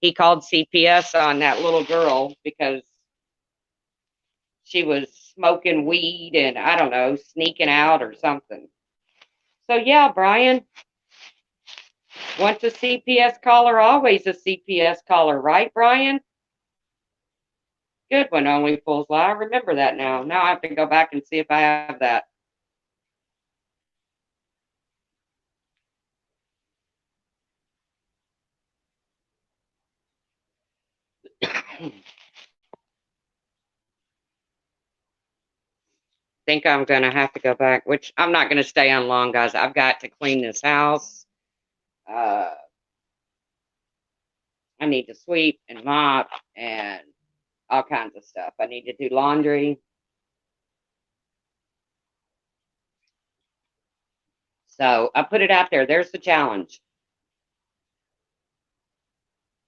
he called CPS on that little girl because she was smoking weed and I don't know, sneaking out or something. So yeah, Brian, once a CPS caller, always a CPS caller, right, Brian? Good one, only fools lie. I remember that now. Now I have to go back and see if I have that. think I'm going to have to go back, which I'm not going to stay on long, guys. I've got to clean this house. I need to sweep and mop and all kinds of stuff. I need to do laundry. So I put it out there. There's the challenge.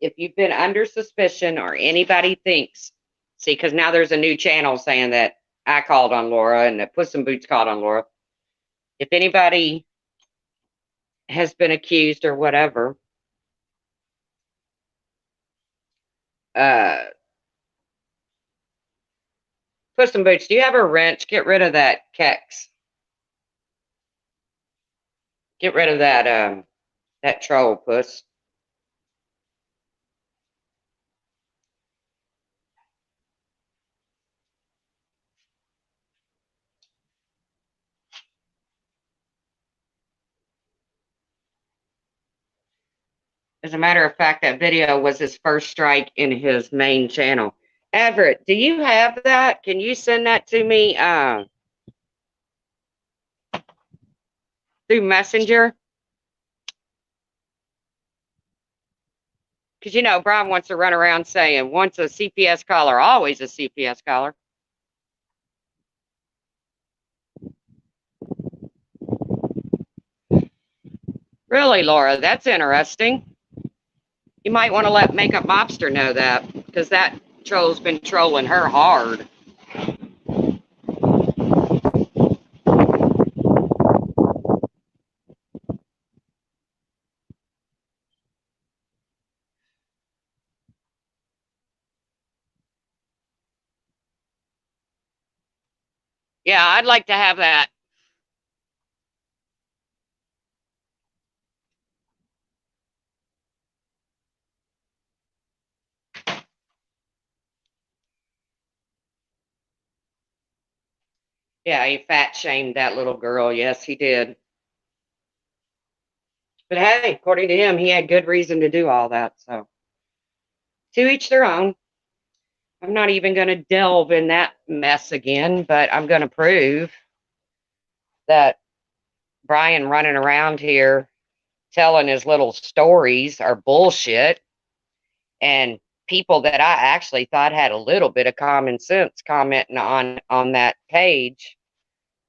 If you've been under suspicion or anybody thinks, see, because now there's a new channel saying that I called on Laura and that Puss in Boots called on Laura. If anybody has been accused or whatever, uh, Puss in Boots, do you have a wrench? Get rid of that Kex. Get rid of that troll, Puss. As a matter of fact, that video was his first strike in his main channel. Everett, do you have that? Can you send that to me through Messenger? Because you know, Brian wants to run around saying once a CPS caller, always a CPS caller. Really, Laura, that's interesting. You might want to let Makeup Mobster know that, because that troll's been trolling her hard. Yeah, I'd like to have that. Yeah, he fat shamed that little girl. Yes, he did. But hey, according to him, he had good reason to do all that. So, to each their own. I'm not even going to delve in that mess again, but I'm going to prove that Brian running around here telling his little stories are bullshit. And people that I actually thought had a little bit of common sense commenting on that page.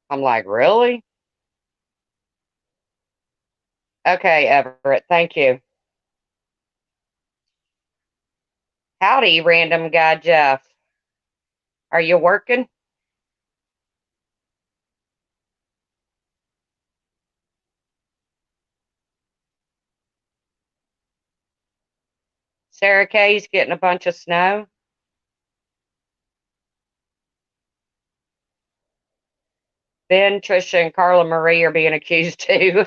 I'm like, really? Okay, Everett, thank you. Howdy, random guy Jeff. Are you working? Sarah Kay's getting a bunch of snow. Ben, Trisha, and Carla Marie are being accused too.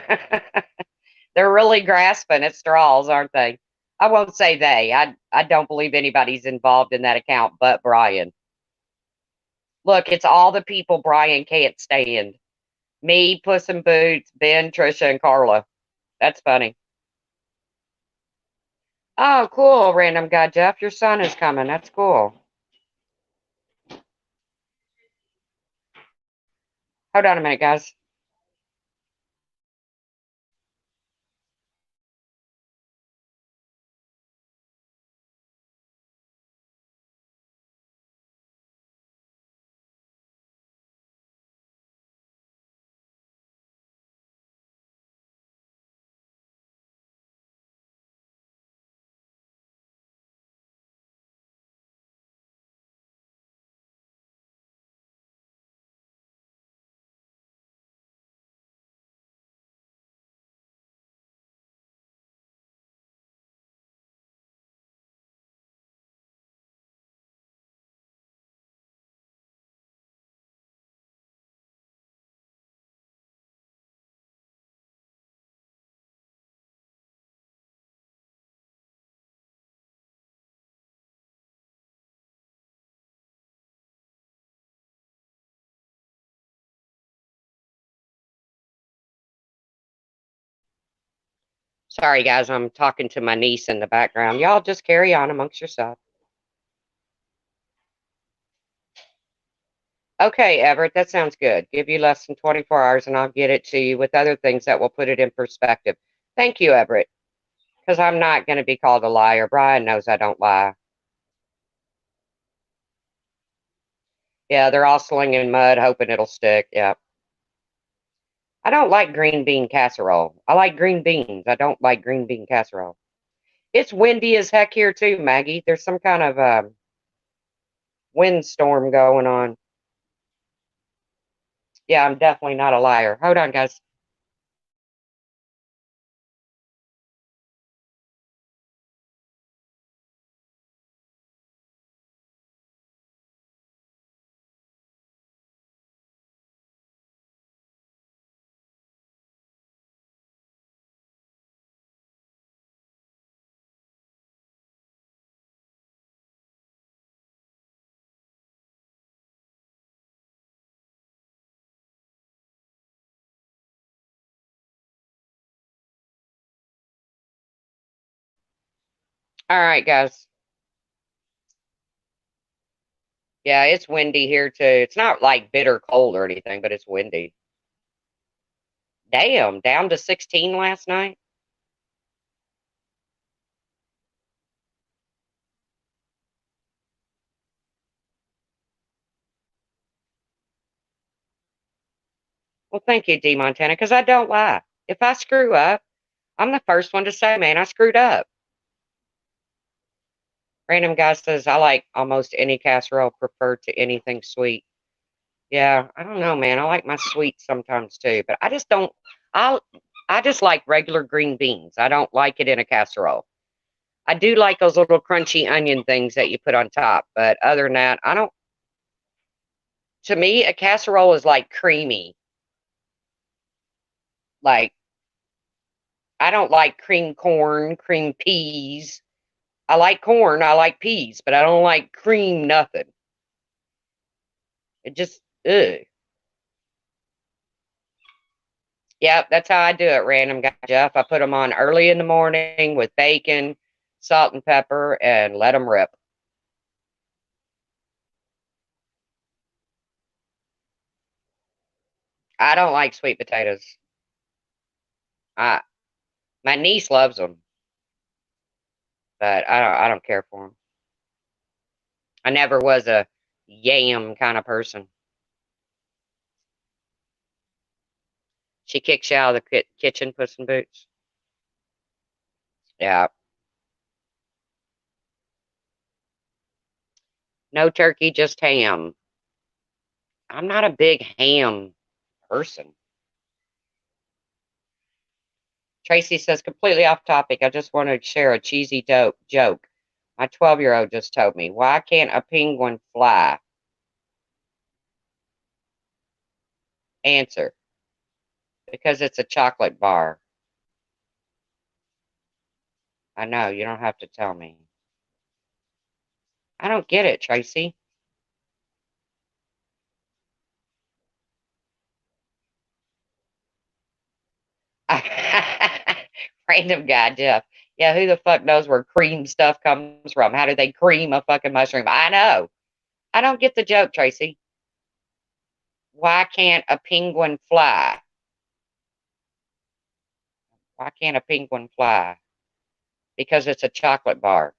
They're really grasping at straws, aren't they? I won't say they. I don't believe anybody's involved in that account but Brian. Look, it's all the people Brian can't stand. Me, Puss in Boots, Ben, Trisha, and Carla. That's funny. Oh, cool, random guy Jeff. Your son is coming. That's cool. Hold on a minute, guys. Sorry, guys. I'm talking to my niece in the background. Y'all just carry on amongst yourself. Okay, Everett, that sounds good. Give you less than 24 hours and I'll get it to you with other things that will put it in perspective. Thank you, Everett, because I'm not going to be called a liar. Brian knows I don't lie. Yeah, they're all slinging mud, hoping it'll stick. Yeah. I don't like green bean casserole. I like green beans. I don't like green bean casserole. It's windy as heck here too, Maggie. There's some kind of windstorm going on. Yeah, I'm definitely not a liar. Hold on, guys. All right, guys. Yeah, it's windy here too. It's not like bitter cold or anything, but it's windy. Damn, down to 16 last night. Well, thank you, D Montana, because I don't lie. If I screw up, I'm the first one to say, man, I screwed up. Random guy says, I like almost any casserole, prefer to anything sweet. Yeah, I don't know, man. I like my sweets sometimes too, but I just don't. I I just like regular green beans. I don't like it in a casserole. I do like those little crunchy onion things that you put on top, but other than that, I don't. To me, a casserole is like creamy. Like I don't like cream corn, cream peas. I like corn, I like peas, but I don't like cream nothing. It just ugh. Yep, that's how I do it, random guy Jeff. I put them on early in the morning with bacon, salt and pepper, and let them rip. I don't like sweet potatoes. I My niece loves them, but I don't care for them. I never was a yam kind of person. She kicks you out of the kitchen, Puss in Boots. Yeah, no turkey, just ham. I'm not a big ham person. Tracy says, completely off topic. I just wanted to share a cheesy joke. My 12-year-old just told me, why can't a penguin fly? Answer, because it's a chocolate bar. I know, you don't have to tell me. I don't get it, Tracy. Random guy, Jeff. Yeah, who the fuck knows where cream stuff comes from? How do they cream a fucking mushroom? I know. I don't get the joke, Tracy. Why can't a penguin fly? Why can't a penguin fly? Because it's a chocolate bar.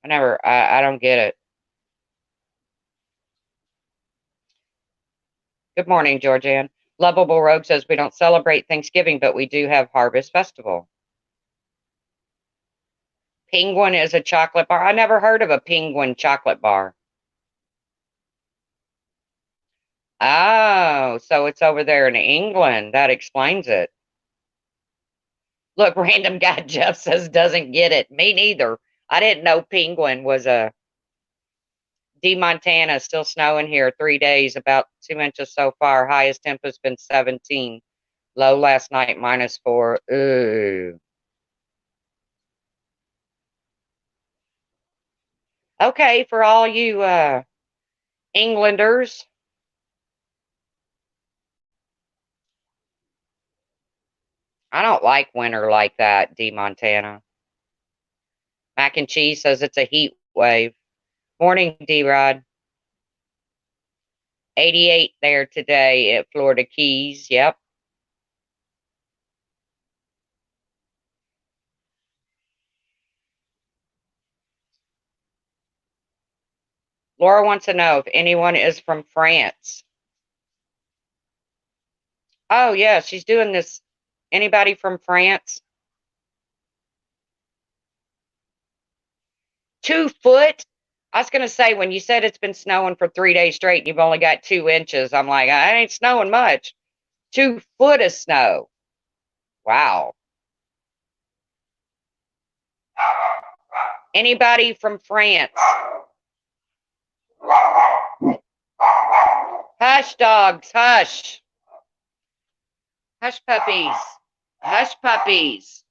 I don't get it. Good morning, Georgianne. Lovable Rogue says we don't celebrate Thanksgiving, but we do have Harvest Festival. Penguin is a chocolate bar. I never heard of a penguin chocolate bar. Oh, so it's over there in England. That explains it. Look, random guy Jeff says doesn't get it. Me neither. I didn't know penguin was a D Montana. Still snowing here 3 days, about 2 inches so far. Highest temp has been 17. Low last night -4. Ooh. Okay, for all you Englanders, I don't like winter like that, D Montana. Mac and Cheese says it's a heat wave. Morning, D-Rod. 88 there today at Florida Keys. Yep. Laura wants to know if anyone is from France. Oh, yeah, she's doing this. Anybody from France? 2 foot? I was going to say, when you said it's been snowing for 3 days straight and you've only got 2 inches, I'm like, I ain't snowing much. 2 foot of snow. Wow. Anybody from France? Hush, dogs, hush. Hush, puppies. Hush, puppies.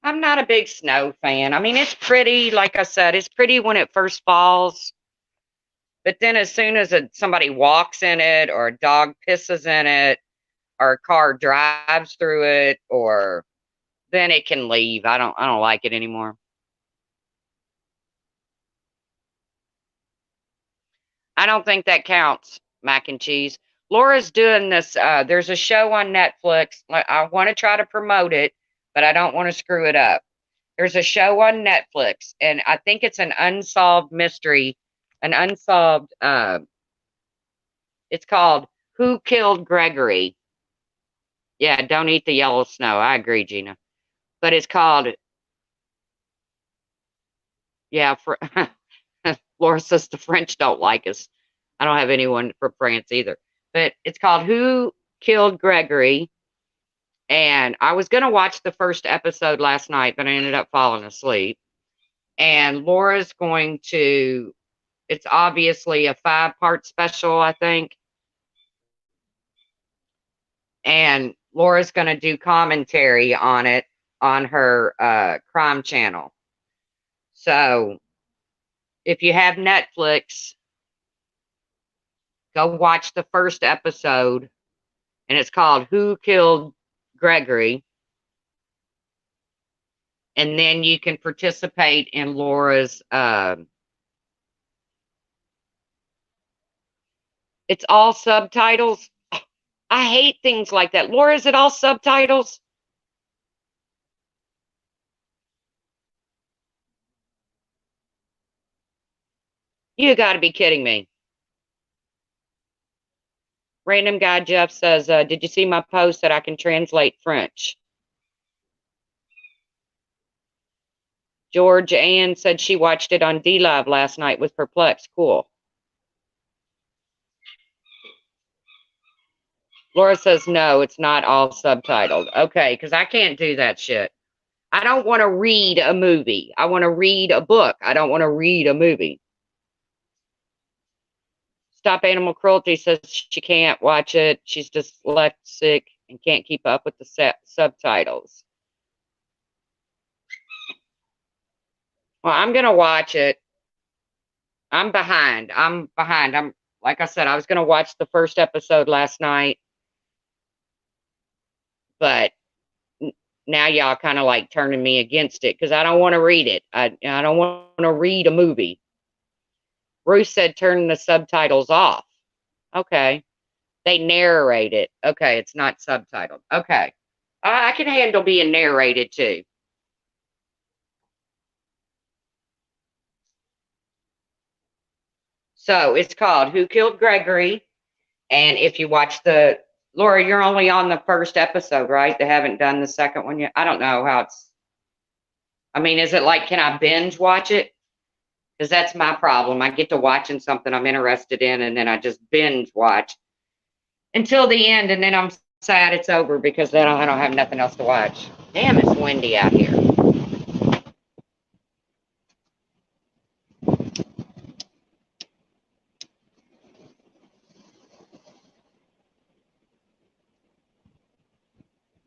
I'm not a big snow fan. I mean, it's pretty, like I said, it's pretty when it first falls. But then as soon as somebody walks in it or a dog pisses in it or a car drives through it or then it can leave. I don't like it anymore. I don't think that counts, mac and cheese. Laura's doing this. There's a show on Netflix. I want to try to promote it, but I don't want to screw it up. There's a show on Netflix, and I think it's an unsolved mystery, an unsolved. It's called "Who Killed Gregory." Yeah, don't eat the yellow snow. I agree, Gina. But it's called. Yeah, for Laura says the French don't like us. I don't have anyone from France either. But it's called Who Killed Gregory? And I was going to watch the first episode last night, but I ended up falling asleep. And Laura's going to, it's obviously a 5-part special, I think. And Laura's going to do commentary on it on her crime channel. So if you have Netflix, go watch the first episode. And it's called Who Killed Gregory? And then you can participate in Laura's it's all subtitles. I hate things like that. Laura, is it all subtitles? You got to be kidding me. Random guy Jeff says, did you see my post that I can translate French? George Ann said she watched it on D Live last night with Perplex. Cool. Laura says, no, it's not all subtitled. Okay, because I can't do that shit. I don't want to read a movie. I want to read a book. I don't want to read a movie. Stop Animal Cruelty says she can't watch it. She's dyslexic and can't keep up with the subtitles. Well, I'm going to watch it. I'm behind. I'm like I said, I was going to watch the first episode last night, but now y'all kind of like turning me against it because I don't want to read it. I don't want to read a movie. Bruce said turn the subtitles off. Okay. They narrate it. Okay, it's not subtitled. Okay. I can handle being narrated too. So it's called Who Killed Gregory? And if you watch Laura, you're only on the first episode, right? They haven't done the second one yet. I don't know how I mean, is it like, can I binge watch it? Because that's my problem. I get to watching something I'm interested in and then I just binge watch until the end. And then I'm sad it's over because then I don't have nothing else to watch. Damn, it's windy out here.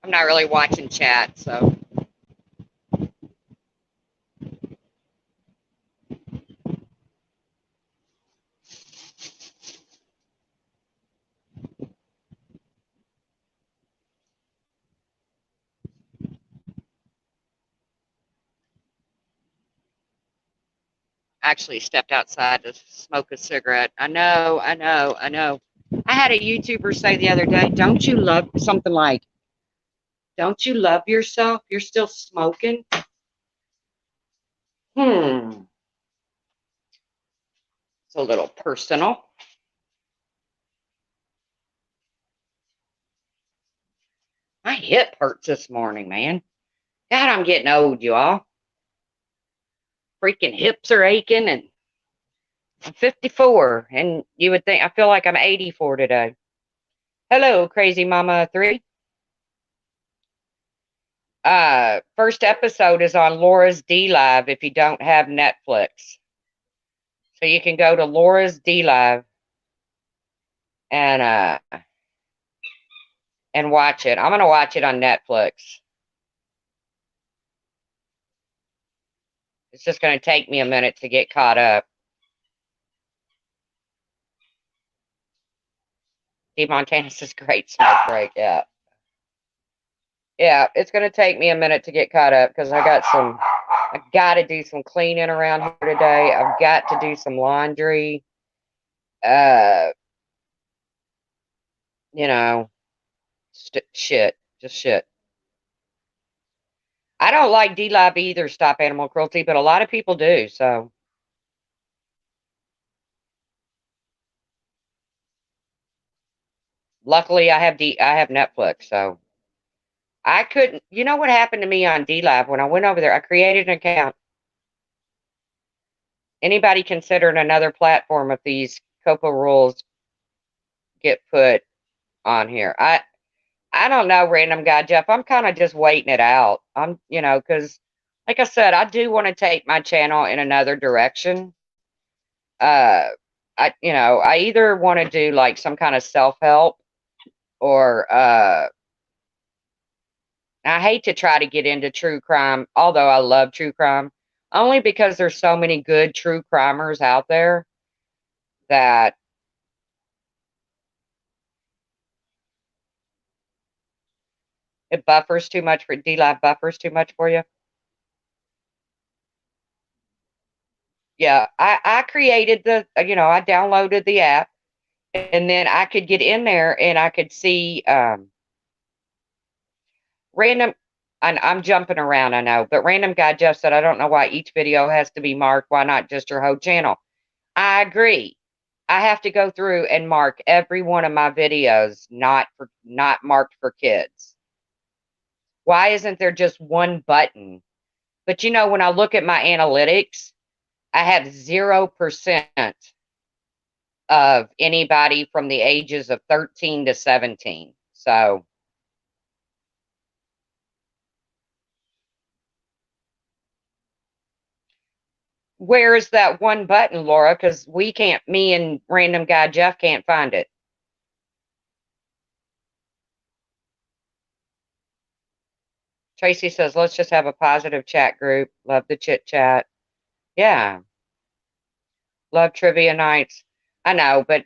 I'm not really watching chat, so. actually stepped outside to smoke a cigarette. I know, I know, I know. I had a YouTuber say the other day, don't you love something like, don't you love yourself? You're still smoking? It's a little personal. My hip hurts this morning, man. God, I'm getting old, y'all. Freaking hips are aching, and I'm 54, and you would think I feel like I'm 84 today. Hello, crazy mama 3. First episode is on Laura's D Live if you don't have Netflix. So you can go to Laura's D Live and watch it. I'm gonna watch it on Netflix. It's just gonna take me a minute to get caught up. Steve Montana says great smoke break. Yeah. Yeah, it's gonna take me a minute to get caught up because I gotta do some cleaning around here today. I've got to do some laundry. Uh, you know, shit, just shit. I don't like DLive either, Stop Animal Cruelty, but a lot of people do. So luckily, I have Netflix, so I couldn't. You know what happened to me on DLive when I went over there? I created an account. Anybody considering another platform if these COPA rules get put on here? I don't know, random guy Jeff. I'm kind of just waiting it out. Because like I said, I do want to take my channel in another direction. Uh, I either want to do like some kind of self help or I hate to try to get into true crime, although I love true crime, only because there's so many good true crimers out there that it buffers too much for DLive buffers too much for you. Yeah, I created I downloaded the app and then I could get in there and I could see random. And I'm jumping around, I know, but random guy Jeff said, I don't know why each video has to be marked. Why not just your whole channel? I agree. I have to go through and mark every one of my videos not marked for kids. Why isn't there just one button? But when I look at my analytics, I have 0% of anybody from the ages of 13 to 17. So where is that one button, Laura? Because me and random guy Jeff can't find it. Tracy says, let's just have a positive chat group. Love the chit chat. Yeah. Love trivia nights. I know, but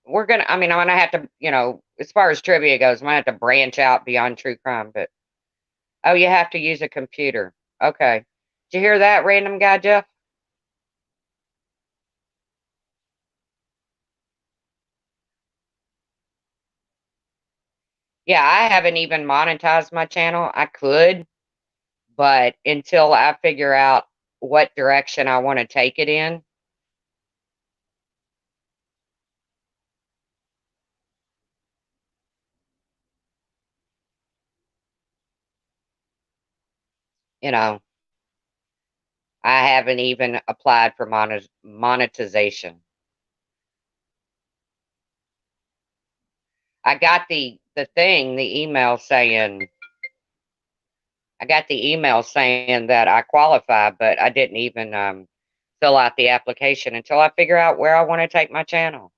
I'm gonna have to, as far as trivia goes, I'm gonna have to branch out beyond true crime, but oh, you have to use a computer. Okay. Did you hear that, random guy Jeff? Yeah, I haven't even monetized my channel. I could, but until I figure out what direction I want to take it in, you know, I haven't even applied for monetization. I got the email saying I got the email saying that I qualify, but I didn't even fill out the application until I figure out where I want to take my channel.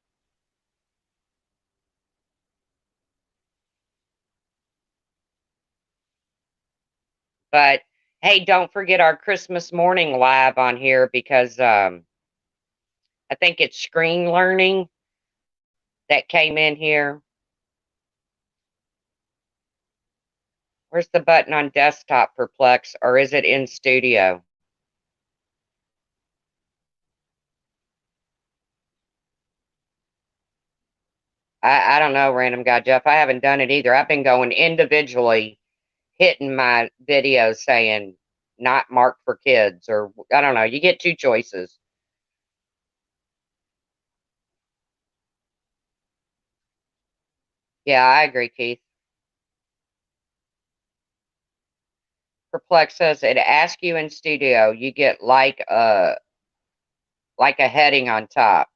But hey, don't forget our Christmas morning live on here because I think it's screen learning that came in here. Where's the button on desktop for Plex, or is it in studio? I don't know, random guy Jeff. I haven't done it either. I've been going individually, hitting my videos saying not marked for kids, or I don't know. You get two choices. Yeah, I agree, Keith. Perplex says it asks you in studio. You get like a heading on top.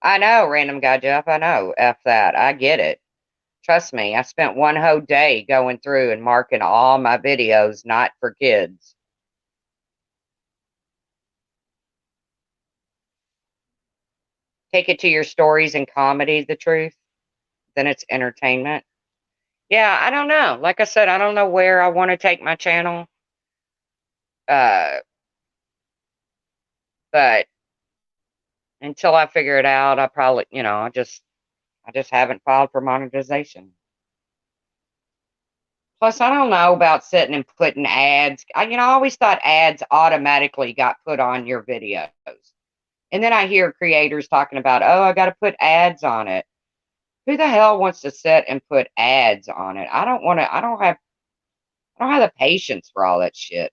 I know, random guy Jeff. I know. F that. I get it. Trust me. I spent one whole day going through and marking all my videos not for kids. Take it to your stories and comedy, the truth. Then it's entertainment. Yeah, I don't know. Like I said, I don't know where I want to take my channel. Uh, but until I figure it out, I probably, I just haven't filed for monetization. Plus, I don't know about sitting and putting ads. I always thought ads automatically got put on your videos. And then I hear creators talking about, oh, I got to put ads on it. Who the hell wants to sit and put ads on it? I don't want to, I don't have the patience for all that shit.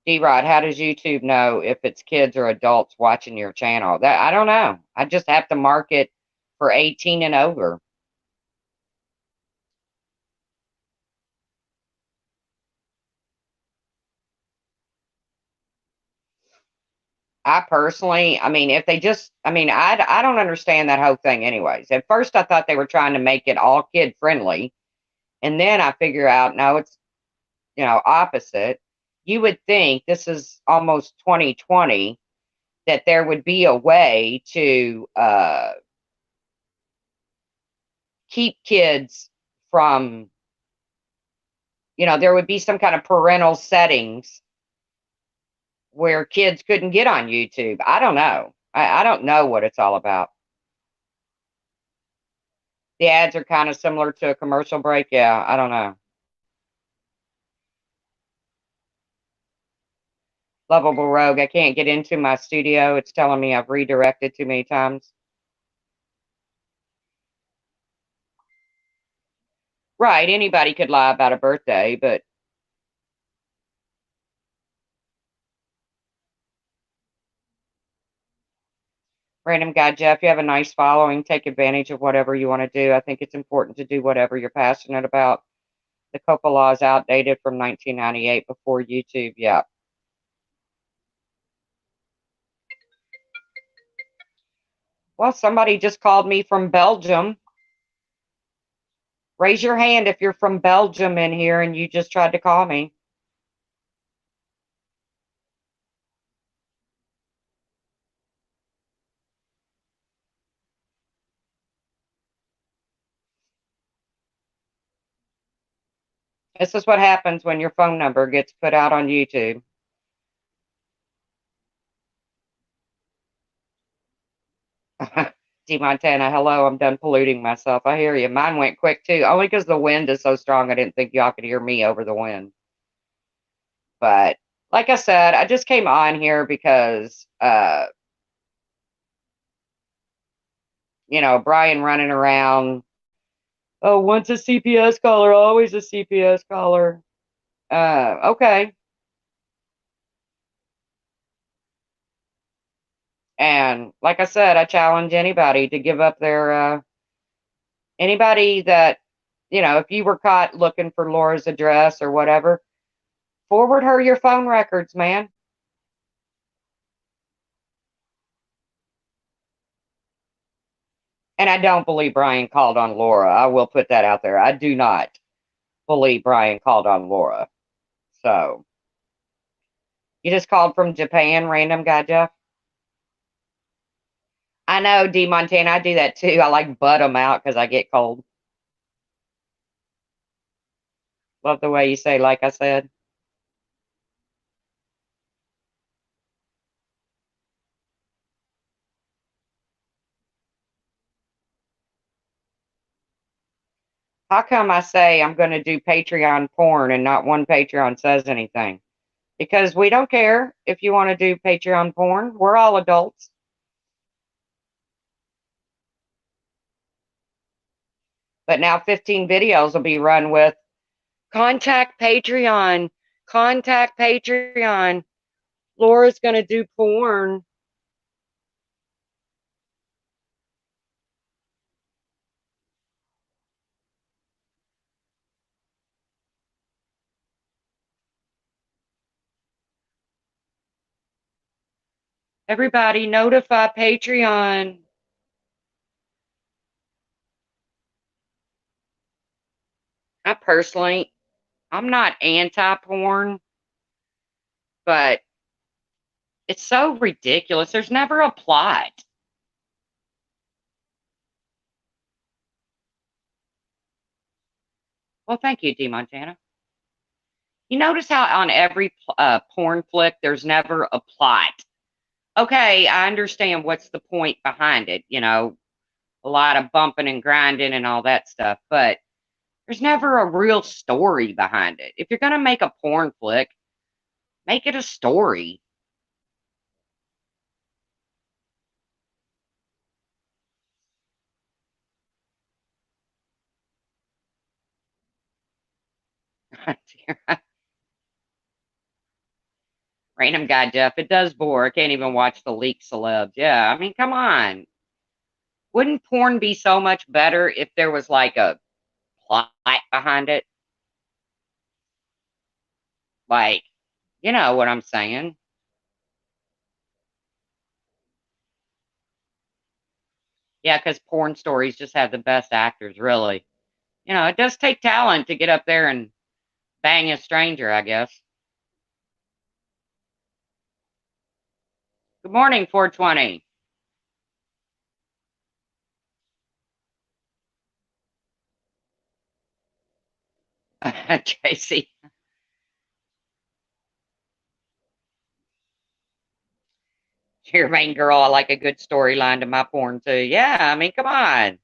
D-Rod, how does YouTube know if it's kids or adults watching your channel? That I don't know. I just have to mark it for 18 and over. I personally, I mean, if they just, I mean, I don't understand that whole thing anyways. At first, I thought they were trying to make it all kid friendly. And then I figure out, no, it's, opposite. You would think this is almost 2020 that there would be a way to keep kids from, there would be some kind of parental settings where kids couldn't get on YouTube. I don't know. I don't know what it's all about. The ads are kind of similar to a commercial break. Yeah, I don't know. Lovable Rogue, I can't get into my studio. It's telling me I've redirected too many times. Right, anybody could lie about a birthday, but random guy Jeff, you have a nice following. Take advantage of whatever you want to do. I think it's important to do whatever you're passionate about. The COPA law is outdated from 1998 before YouTube. Yeah. Well, somebody just called me from Belgium. Raise your hand if you're from Belgium in here and you just tried to call me. This is what happens when your phone number gets put out on YouTube. D Montana, hello, I'm done polluting myself. I hear you. Mine went quick too, only because the wind is so strong. I didn't think y'all could hear me over the wind. But like I said, I just came on here because, Brian running around. Oh, once a CPS caller, always a CPS caller. Okay. And like I said, I challenge anybody to give up anybody that, if you were caught looking for Laura's address or whatever, forward her your phone records, man. And I don't believe Brian called on Laura. I will put that out there. I do not believe Brian called on Laura. So you just called from Japan, random guy Jeff. I know, D Montana. I do that too. I like butt them out because I get cold. Love the way you say, like I said. How come I say I'm going to do Patreon porn and not one Patreon says anything? because we don't care if you want to do Patreon porn. We're all adults. But now 15 videos will be run with contact Patreon, contact Patreon. Laura's going to do porn. Everybody notify Patreon. I personally, I'm not anti-porn, but it's so ridiculous. There's never a plot. Well, thank you, D. Montana. You notice how on every porn flick, there's never a plot. Okay, I understand what's the point behind it. A lot of bumping and grinding and all that stuff, but there's never a real story behind it. If you're going to make a porn flick, make it a story. Random guy Jeff, it does bore. I can't even watch the leaked celebs. Yeah, I mean, come on. Wouldn't porn be so much better if there was like a plot behind it? Like, you know what I'm saying? Yeah, because porn stories just have the best actors, really. It does take talent to get up there and bang a stranger, I guess. Good morning, 420. Tracy, your main girl. I like a good storyline to my porn, too. Yeah, I mean, come on.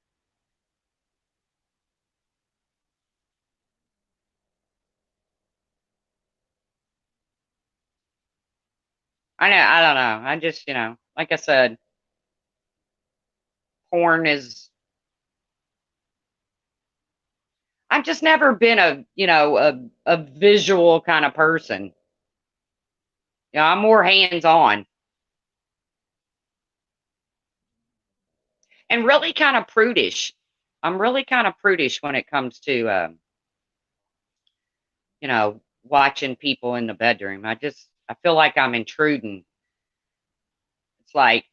I know, I don't know. I just, like I said, porn is. I've just never been a visual kind of person. I'm more hands on and really kind of prudish. I'm really kind of prudish when it comes to, watching people in the bedroom. I feel like I'm intruding. It's like,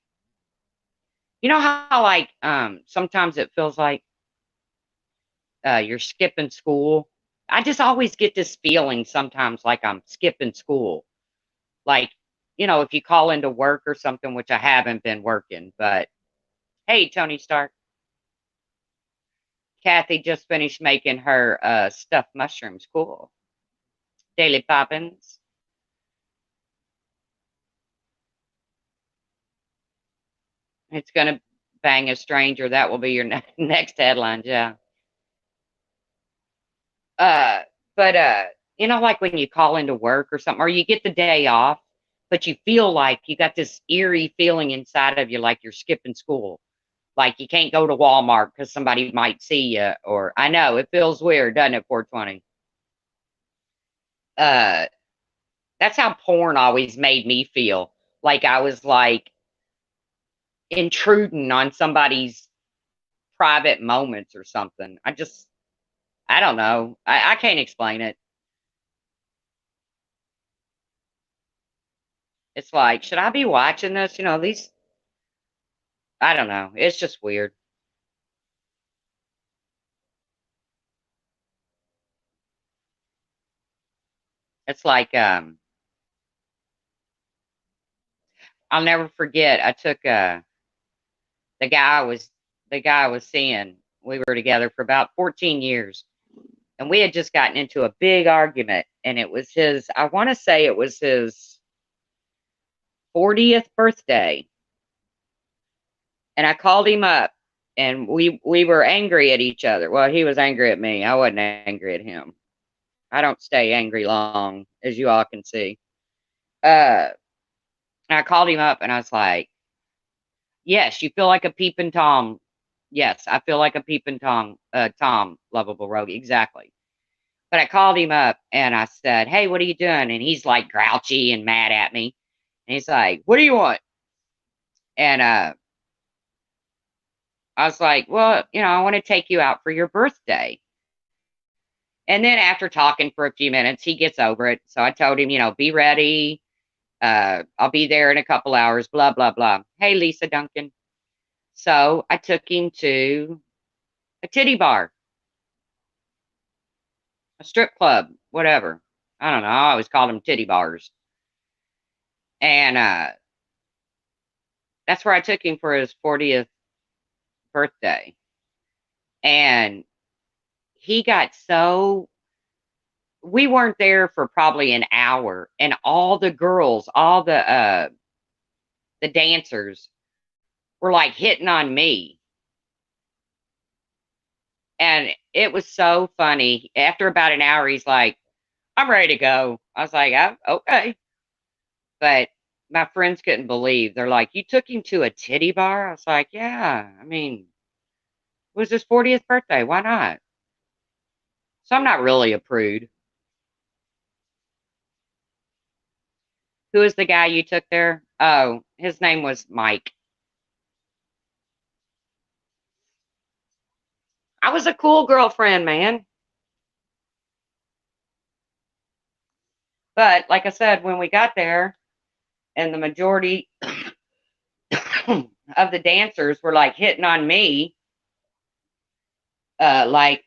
how like, sometimes it feels like, you're skipping school. I just always get this feeling sometimes like I'm skipping school. Like, if you call into work or something, which I haven't been working, but hey, Tony Stark. Kathy just finished making her stuffed mushrooms. Cool. Daily Poppins. It's gonna bang a stranger. That will be your next headline. Yeah. Uh, but like when you call into work or something, or you get the day off, but you feel like you got this eerie feeling inside of you, like you're skipping school, like you can't go to Walmart because somebody might see you. Or I know it feels weird, doesn't it? 420. Uh, that's how porn always made me feel. Like I was like intruding on somebody's private moments or something. I don't know. I can't explain it. It's like, should I be watching this? These, I don't know. It's just weird. It's like, I'll never forget. I took, the guy I was, the guy I was seeing, we were together for about 14 years. And we had just gotten into a big argument. And it was I want to say it was his 40th birthday. And I called him up and we were angry at each other. Well, he was angry at me. I wasn't angry at him. I don't stay angry long, as you all can see. Uh, and I called him up and I was like, yes, you feel like a peeping Tom. Yes, I feel like a peeping Tom, Tom, lovable Rogie. Exactly. But I called him up and I said, hey, what are you doing? And he's like grouchy and mad at me. And he's like, what do you want? And I was like, well, I want to take you out for your birthday. And then after talking for a few minutes, he gets over it. So I told him, be ready. I'll be there in a couple hours, blah, blah, blah. Hey, Lisa Duncan. So I took him to a titty bar, a strip club, whatever. I don't know. I always called them titty bars. And that's where I took him for his 40th birthday. And he got so, we weren't there for probably an hour. And all the girls, all the dancers were like hitting on me. And it was so funny. After about an hour, he's like, I'm ready to go. I was like, oh, okay. But my friends couldn't believe. They're like, you took him to a titty bar? I was like, yeah. I mean, it was his 40th birthday. Why not? So I'm not really a prude. Who is the guy you took there? Oh, his name was Mike. I was a cool girlfriend, man. But like I said, when we got there, and the majority of the dancers were like hitting on me, like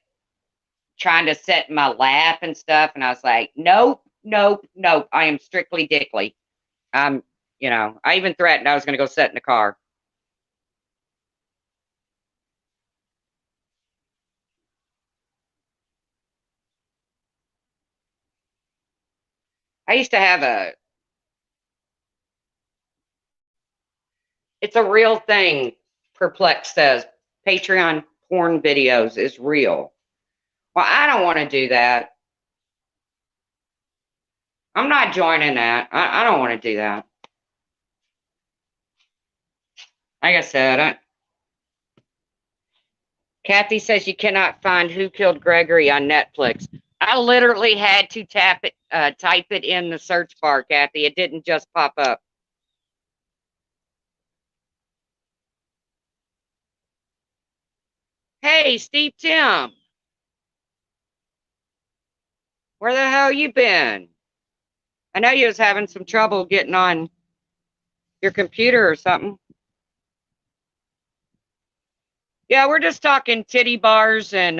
trying to set my lap and stuff. And I was like, nope, nope, nope. I am strictly dickly. I'm, I even threatened I was going to go sit in the car. I used to have it's a real thing. Perplex says Patreon porn videos is real. Well, I don't want to do that. I'm not joining that. I don't want to do that. Like I said, Kathy says you cannot find Who Killed Gregory on Netflix. I literally had to type it in the search bar, Kathy. It didn't just pop up. Hey, Steve Tim, where the hell you been? I know you was having some trouble getting on your computer or something. Yeah, we're just talking titty bars and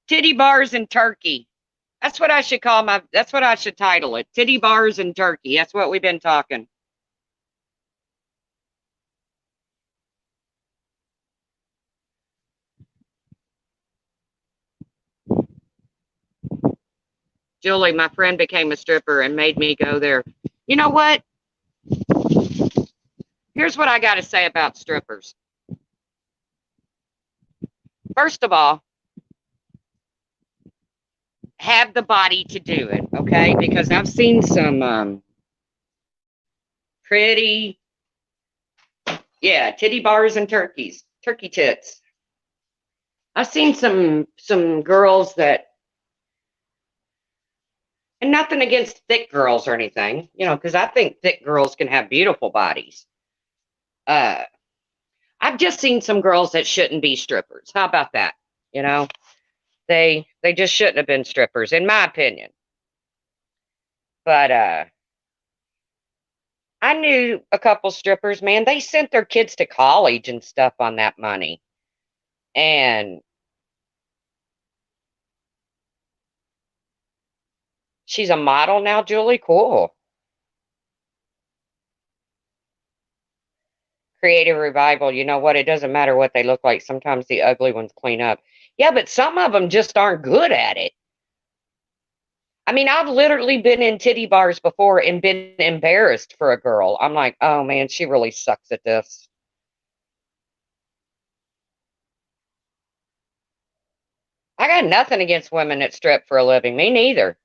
turkey. That's what I should call that's what I should title it. Titty bars and turkey. That's what we've been talking. Julie, my friend became a stripper and made me go there. You know what? Here's what I got to say about strippers. First of all, have the body to do it, okay? Because I've seen some pretty, yeah, titty bars and turkey tits. I've seen some girls that, and nothing against thick girls or anything, because I think thick girls can have beautiful bodies. Uh, I've just seen some girls that shouldn't be strippers. How about that? You know, they just shouldn't have been strippers, in my opinion. But I knew a couple strippers, man. They sent their kids to college and stuff on that money. And she's a model now, Julie. Cool. Creative revival. You know what? It doesn't matter what they look like. Sometimes the ugly ones clean up. Yeah, but some of them just aren't good at it. I mean, I've literally been in titty bars before and been embarrassed for a girl. I'm like, oh man, she really sucks at this. I got nothing against women that strip for a living. Me neither.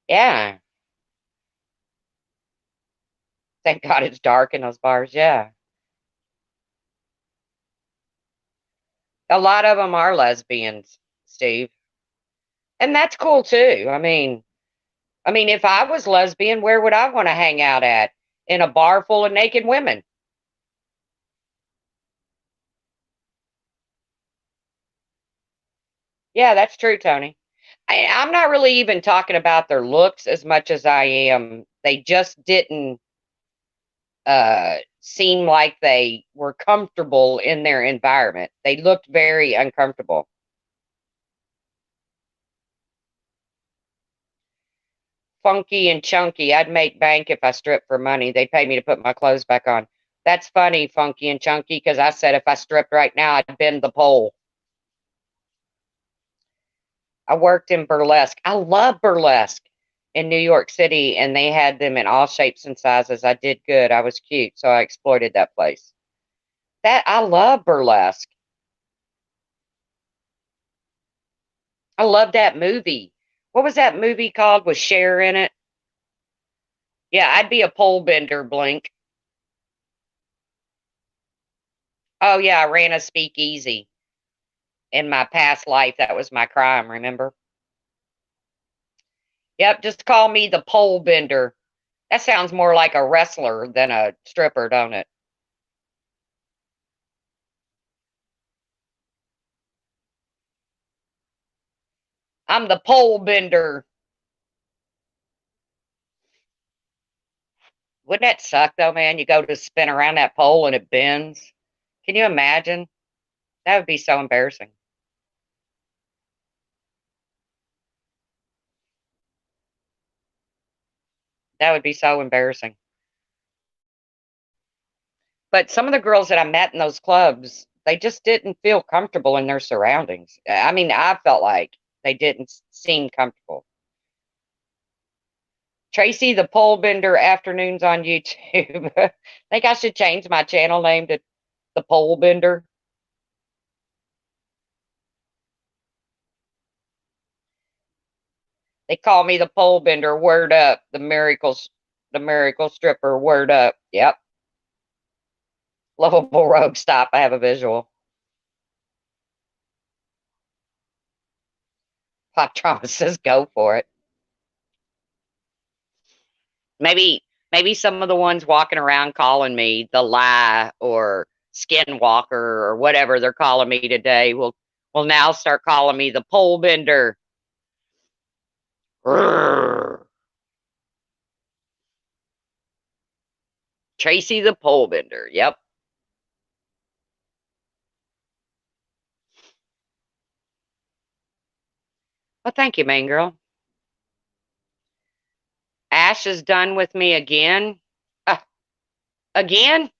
Yeah. Thank God it's dark in those bars. Yeah. A lot of them are lesbians, Steve. And that's cool too. I mean, if I was lesbian, where would I want to hang out at? In a bar full of naked women. Yeah, that's true, Tony. I'm not really even talking about their looks as much as I am. They just didn't seem like they were comfortable in their environment. They looked very uncomfortable. Funky and chunky. I'd make bank if I stripped for money. They'd pay me to put my clothes back on. That's funny, funky and chunky, because I said if I stripped right now, I'd bend the pole. I worked in burlesque. I love burlesque in New York City, and they had them in all shapes and sizes. I did good. I was cute, so I exploited that place. That I love burlesque. I love that movie. What was that movie called with Cher in it? Yeah, I'd be a pole bender, Blink. Oh yeah, I ran a speakeasy in my past life. That was my crime, remember? Yep, just call me the pole bender. That sounds more like a wrestler than a stripper, don't it? I'm the pole bender. Wouldn't that suck though, man? You go to spin around that pole and it bends. Can you imagine? That would be so embarrassing. That would be so embarrassing. But some of the girls that I met in those clubs, they just didn't feel comfortable in their surroundings. I mean, I felt like they didn't seem comfortable. Tracy the Pole Bender Afternoons on YouTube. I think I should change my channel name to the Pole Bender. They call me the Pole Bender. Word up, the miracle stripper. Word up. Yep. Lovable rogue. Stop. I have a visual. Pop Trauma says go for it. Maybe some of the ones walking around calling me the lie or skinwalker or whatever they're calling me today will now start calling me the pole bender. Grrr. Tracy the pole bender. Yep. Well, thank you, main girl. Ash is done with me again. Uh, Again?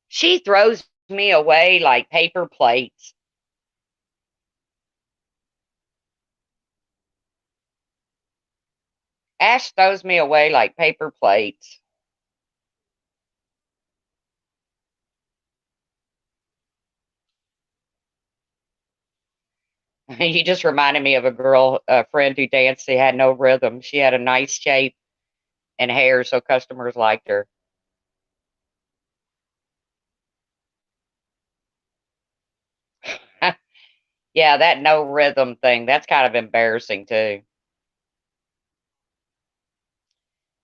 She throws me away like paper plates. Ash throws me away like paper plates. You just reminded me of a friend who danced. She had no rhythm. She had a nice shape and hair, so customers liked her. Yeah, that no rhythm thing. That's kind of embarrassing too.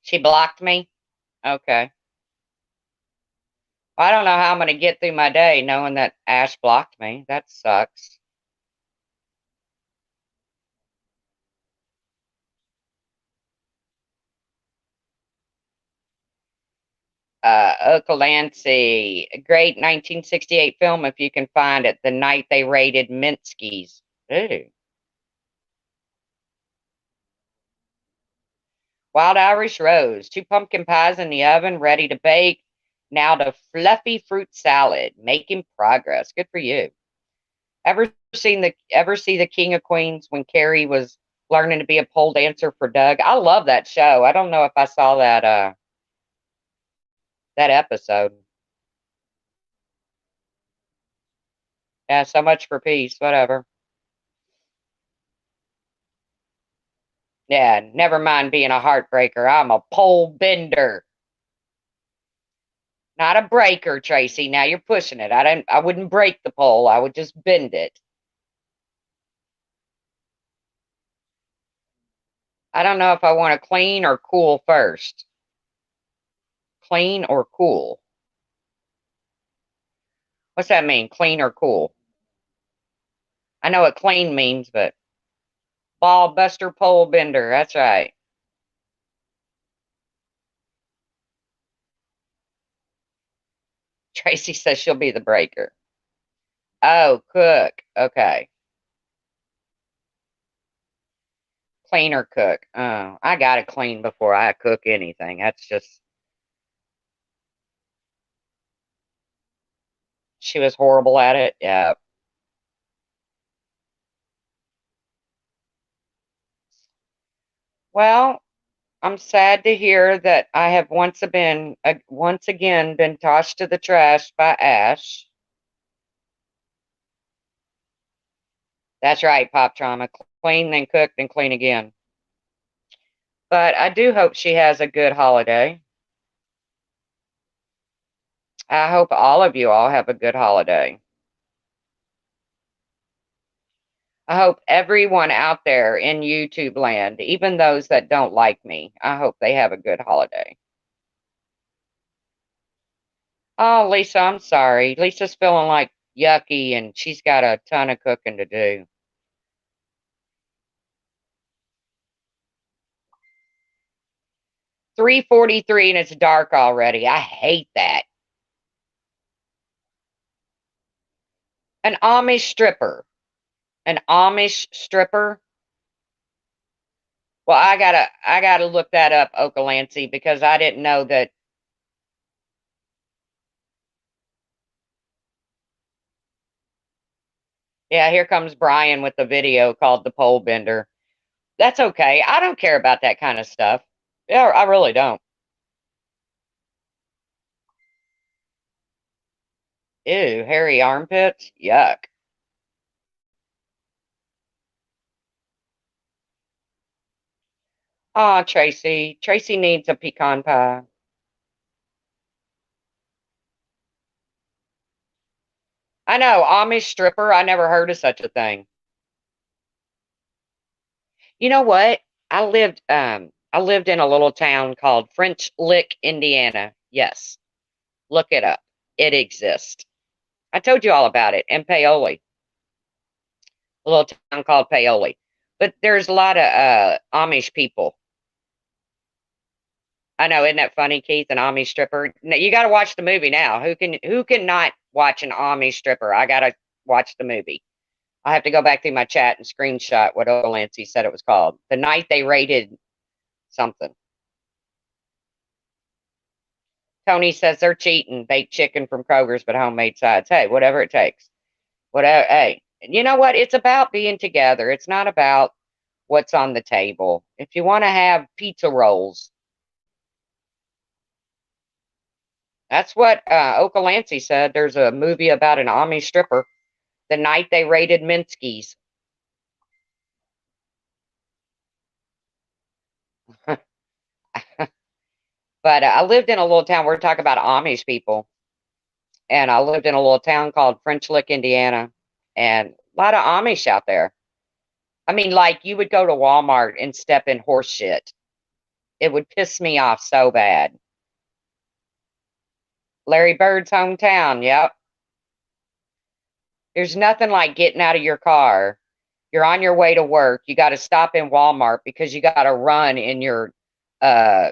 She blocked me. Okay. Well, I don't know how I'm going to get through my day knowing that Ash blocked me. That sucks. Okolancy, a great 1968 film if you can find it. The night they raided Minsky's. Ooh. Wild Irish Rose, two pumpkin pies in the oven, ready to bake. Now to fluffy fruit salad, making progress. Good for you. Ever see the King of Queens when Carrie was learning to be a pole dancer for Doug? I love that show. I don't know if I saw that episode. Yeah, so much for peace, whatever. Yeah, never mind being a heartbreaker. I'm a pole bender, not a breaker, Tracy. Now you're pushing it. I wouldn't break the pole. I would just bend it. I don't know if I want to clean or cool first. Clean or cool? What's that mean? Clean or cool? I know what clean means, but ball buster pole bender. That's right. Tracy says she'll be the breaker. Oh, cook. Okay. Clean or cook. Oh, I gotta clean before I cook anything. That's just, she was horrible at it. Yeah. Well, I'm sad to hear that I have once again been tossed to the trash by Ash. That's right, Pop Trauma. Clean, then cook, then clean again. But I do hope she has a good holiday. I hope all of you all have a good holiday. I hope everyone out there in YouTube land, even those that don't like me, I hope they have a good holiday. Oh, Lisa, I'm sorry. Lisa's feeling like yucky and she's got a ton of cooking to do. 3:43 and it's dark already. I hate that. An Amish stripper. An Amish stripper. Well, I gotta look that up, Okalancy, because I didn't know that. Yeah, here comes Brian with the video called The Pole Bender. That's okay. I don't care about that kind of stuff. Yeah, I really don't. Ew, hairy armpits? Yuck. Aw, Tracy. Tracy needs a pecan pie. I know, Amish stripper. I never heard of such a thing. You know what? I lived in a little town called French Lick, Indiana. Yes, look it up. It exists. I told you all about it. And Paoli, a little town called Paoli. But there's a lot of Amish people. I know, isn't that funny, Keith? An Amish stripper. No, you got to watch the movie now. Who can not watch an Amish stripper? I got to watch the movie. I have to go back through my chat and screenshot what Olancy said it was called. The night they raided something. Tony says they're cheating. Baked chicken from Kroger's, but homemade sides. Hey, whatever it takes. Whatever. Hey, you know what? It's about being together. It's not about what's on the table. If you want to have pizza rolls, that's what Okalancy said. There's a movie about an Amish stripper. The night they raided Minsky's. But I lived in a little town. We're talking about Amish people, and I lived in a little town called French Lick, Indiana, and a lot of Amish out there. I mean, like you would go to Walmart and step in horse shit. It would piss me off so bad. Larry Bird's hometown. Yep. There's nothing like getting out of your car. You're on your way to work. You got to stop in Walmart because you got to run in uh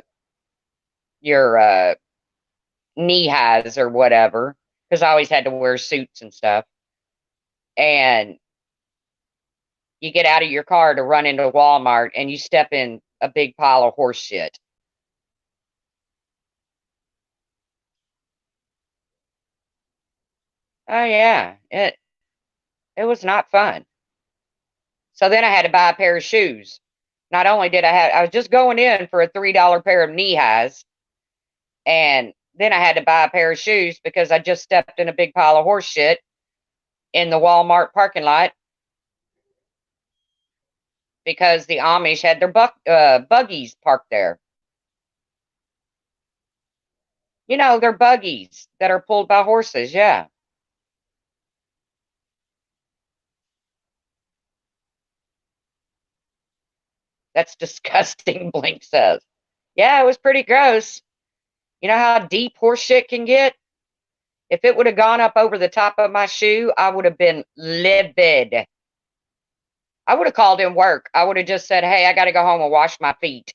your knee highs or whatever. Because I always had to wear suits and stuff. And you get out of your car to run into Walmart and you step in a big pile of horse shit. Oh yeah, it was not fun. So then I had to buy a pair of shoes. Not only did I was just going in for a $3 pair of knee highs, and then I had to buy a pair of shoes because I just stepped in a big pile of horse shit in the Walmart parking lot because the Amish had their buggies parked there. You know, they're buggies that are pulled by horses. Yeah. That's disgusting, Blink says. Yeah, it was pretty gross. You know how deep horse shit can get? If it would have gone up over the top of my shoe, I would have been livid. I would have called in work. I would have just said, hey, I got to go home and wash my feet.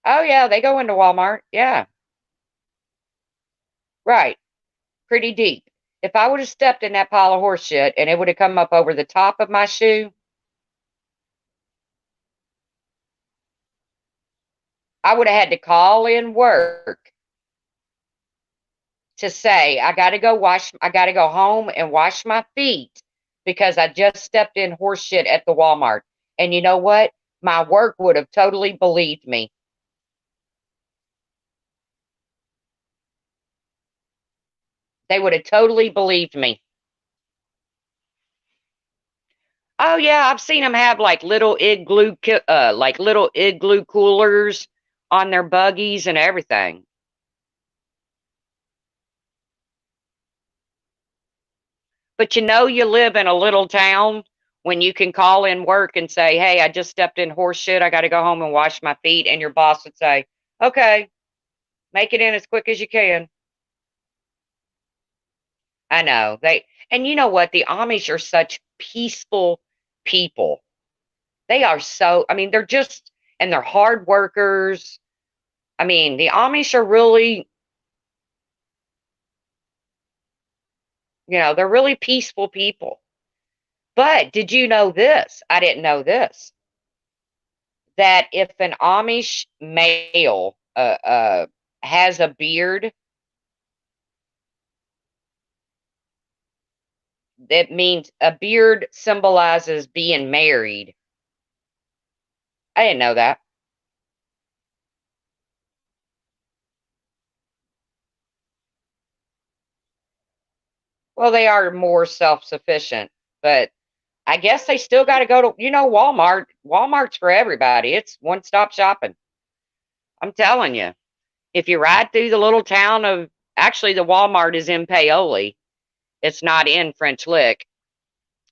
Oh, yeah, they go into Walmart. Yeah, right. Pretty deep. If I would have stepped in that pile of horse shit and it would have come up over the top of my shoe, I would have had to call in work to say, I got to go home and wash my feet because I just stepped in horse shit at the Walmart. And you know what? My work would have totally believed me. They would have totally believed me. Oh yeah, I've seen them have like little igloo coolers on their buggies and everything. But you know, you live in a little town when you can call in work and say, "Hey, I just stepped in horse shit. I got to go home and wash my feet," and your boss would say, "Okay, make it in as quick as you can." I know and you know what? The Amish are such peaceful people. They are so. I mean, they're hard workers. I mean, the Amish are really, they're really peaceful people. But did you know this? I didn't know this. That if an Amish male has a beard, that means a beard symbolizes being married. I didn't know that. Well, they are more self-sufficient, but I guess they still got to go to, Walmart. Walmart's for everybody. It's one-stop shopping. I'm telling you. If you ride through the little town of, actually, the Walmart is in Paoli. It's not in French Lick.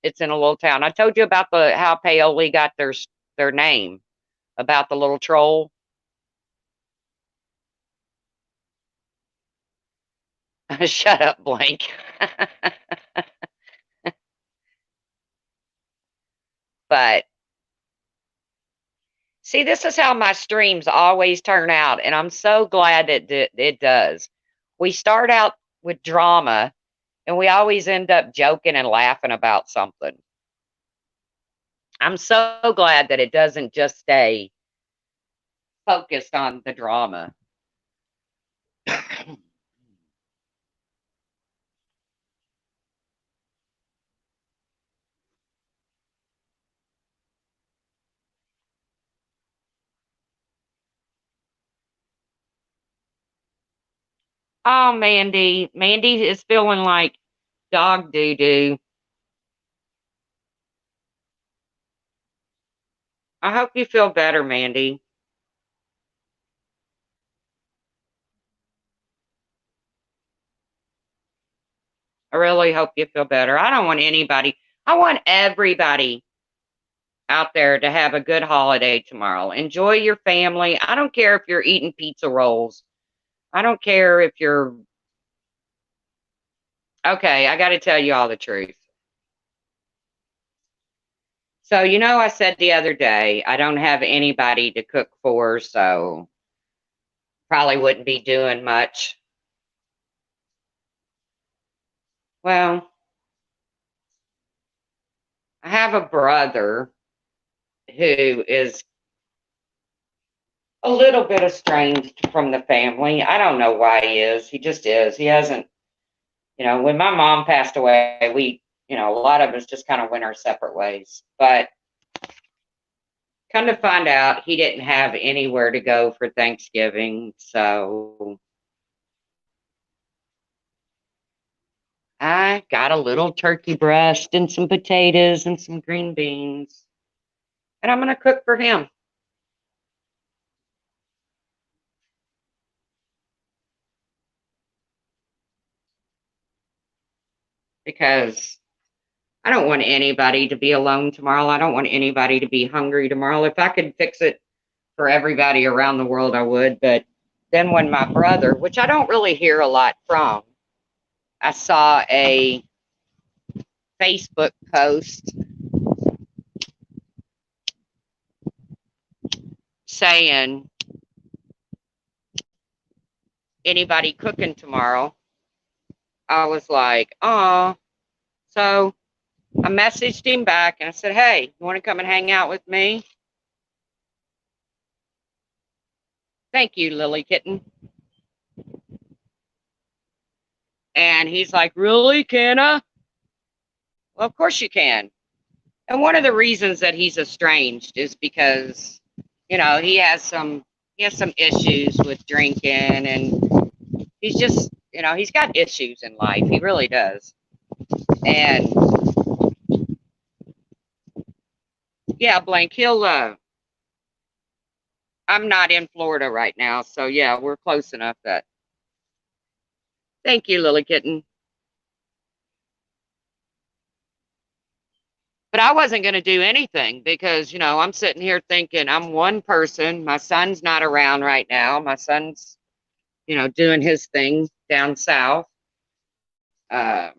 It's in a little town. I told you about how Paoli got their name, about the little troll. Shut up, Blank. But see, this is how my streams always turn out, and I'm so glad that it does. We start out with drama, and we always end up joking and laughing about something. I'm so glad that it doesn't just stay focused on the drama. Oh, Mandy. Mandy is feeling like dog doo doo. I hope you feel better, Mandy. I really hope you feel better. I don't want anybody, I want everybody out there to have a good holiday tomorrow. Enjoy your family. I don't care if you're eating pizza rolls. I don't care if you're, okay, I got to tell you all the truth. So, I said the other day, I don't have anybody to cook for, so probably wouldn't be doing much. Well, I have a brother who is a little bit estranged from the family. I don't know why he is. He just is. He hasn't, when my mom passed away, a lot of us just kind of went our separate ways. But come to find out, he didn't have anywhere to go for Thanksgiving. So I got a little turkey breast and some potatoes and some green beans, and I'm going to cook for him because I don't want anybody to be alone tomorrow. I don't want anybody to be hungry tomorrow. If I could fix it for everybody around the world, I would. But then when my brother, which I don't really hear a lot from, I saw a Facebook post saying, anybody cooking tomorrow? I was like, oh. So I messaged him back and I said, hey, you want to come and hang out with me? Thank you, Lily Kitten. And he's like, really, can I? Well, of course you can. And one of the reasons that he's estranged is because, he has some issues with drinking, and he's just, he's got issues in life. He really does. And yeah, Blank, I'm not in Florida right now, so yeah, we're close enough that. Thank you, Lily Kitten. But I wasn't going to do anything because, I'm sitting here thinking I'm one person. My son's not around right now. My son's, doing his thing down south. Uh,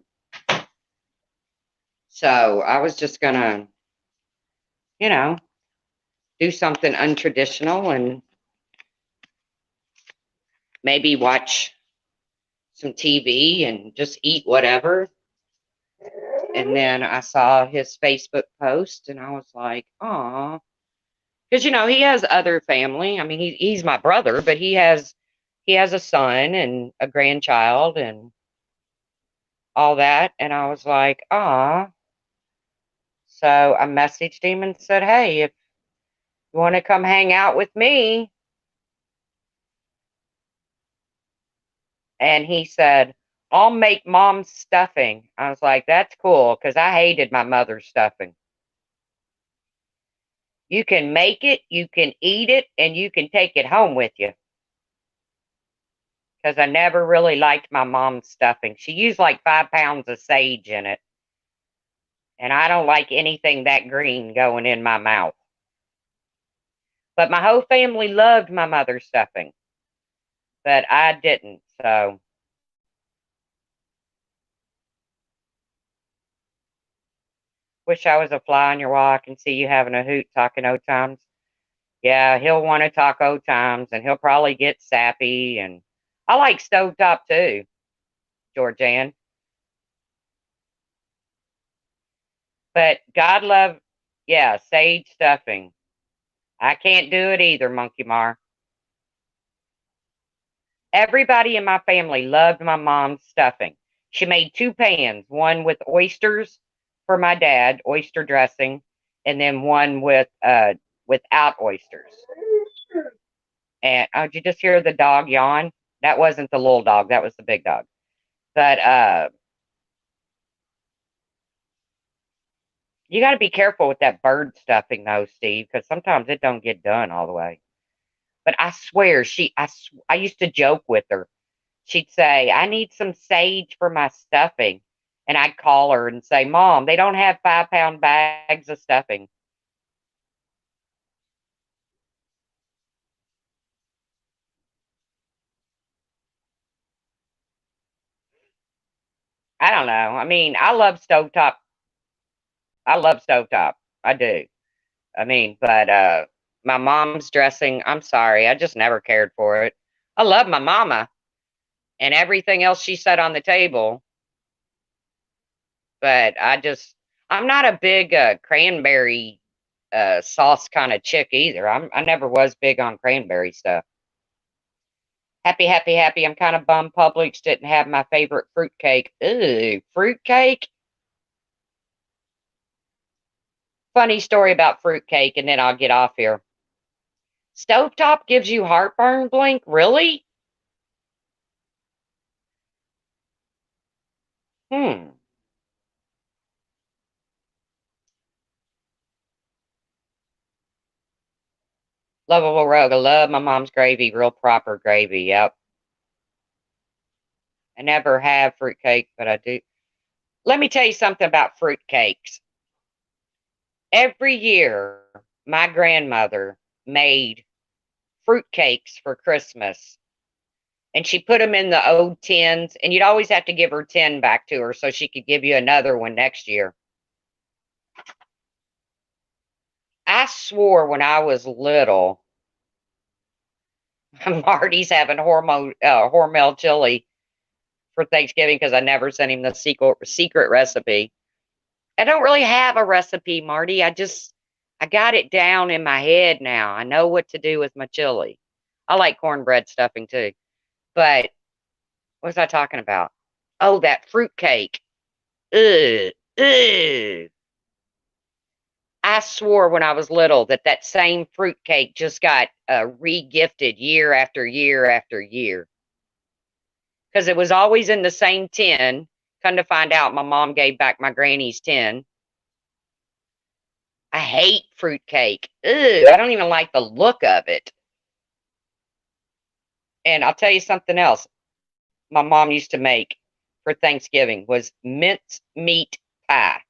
so I was just going to, you know, do something untraditional and maybe watch some TV and just eat whatever. And then I saw his Facebook post and I was like, oh, because he has other family. I mean, he's my brother, but he has a son and a grandchild and all that. And I was like, ah. So I messaged him and said, hey, if you want to come hang out with me. And he said, I'll make mom's stuffing. I was like, that's cool because I hated my mother's stuffing. You can make it, you can eat it, and you can take it home with you. Because I never really liked my mom's stuffing. She used like 5 pounds of sage in it. And I don't like anything that green going in my mouth. But my whole family loved my mother's stuffing. But I didn't. So wish I was a fly on your wall. I can see you having a hoot talking old times. Yeah, he'll want to talk old times and he'll probably get sappy. And I like stovetop too, Georgianne. But God love, yeah, sage stuffing. I can't do it either, Monkey Mar. Everybody in my family loved my mom's stuffing. She made 2 pans, one with oysters for my dad, oyster dressing, and then one without oysters. And oh, did you just hear the dog yawn? That wasn't the little dog, that was the big dog. But you got to be careful with that bird stuffing though, Steve, because sometimes it don't get done all the way. But I swear, I used to joke with her. She'd say, I need some sage for my stuffing. And I'd call her and say, Mom, they don't have 5 pound bags of stuffing. I don't know. I mean, I love stovetop. I love stovetop. I do. I mean, but my mom's dressing, I'm sorry, I just never cared for it. I love my mama and everything else she set on the table, but I'm not a big cranberry sauce kind of chick either. I never was big on cranberry stuff. Happy, happy, happy. I'm kind of bummed Publix didn't have my favorite fruitcake. Ooh, fruitcake? Funny story about fruitcake, and then I'll get off here. Stovetop gives you heartburn, Blink? Really? Hmm. Lovable Rogue. I love my mom's gravy, real proper gravy. Yep. I never have fruitcake, but I do. Let me tell you something about fruitcakes. Every year, my grandmother made fruitcakes for Christmas, and she put them in the old tins, and you'd always have to give her 10 back to her so she could give you another one next year. I swore when I was little, Marty's having Hormel chili for Thanksgiving because I never sent him the secret recipe. I don't really have a recipe, Marty. I got it down in my head now. I know what to do with my chili. I like cornbread stuffing too. But what was I talking about? Oh, that fruit cake. Ugh, ugh. I swore when I was little that that same fruit cake just got re-gifted year after year after year because it was always in the same tin. Come to find out, my mom gave back my granny's tin. I hate fruitcake. Ugh, I don't even like the look of it. And I'll tell you something else my mom used to make for Thanksgiving was mince meat pie.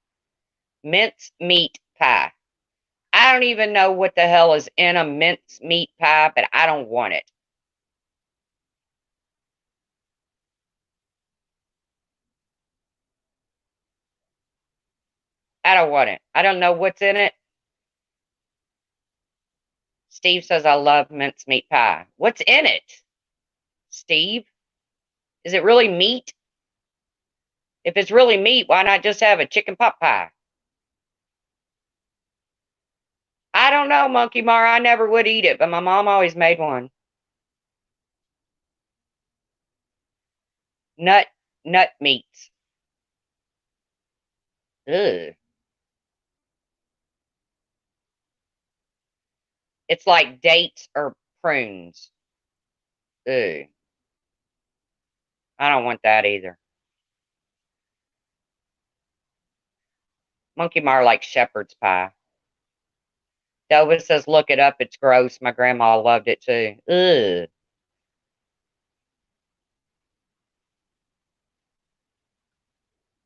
Mince meat pie. I don't even know what the hell is in a mince meat pie, but I don't want it. I don't want it. I don't know what's in it. Steve says I love mince meat pie. What's in it, Steve? Is it really meat? If it's really meat, why not just have a chicken pot pie? I don't know, Monkey Mar. I never would eat it, but my mom always made one. Nut nut meats. Ugh. It's like dates or prunes. Ugh. I don't want that either. Monkey Mar likes shepherd's pie. Dova says, look it up. It's gross. My grandma loved it too. Ugh.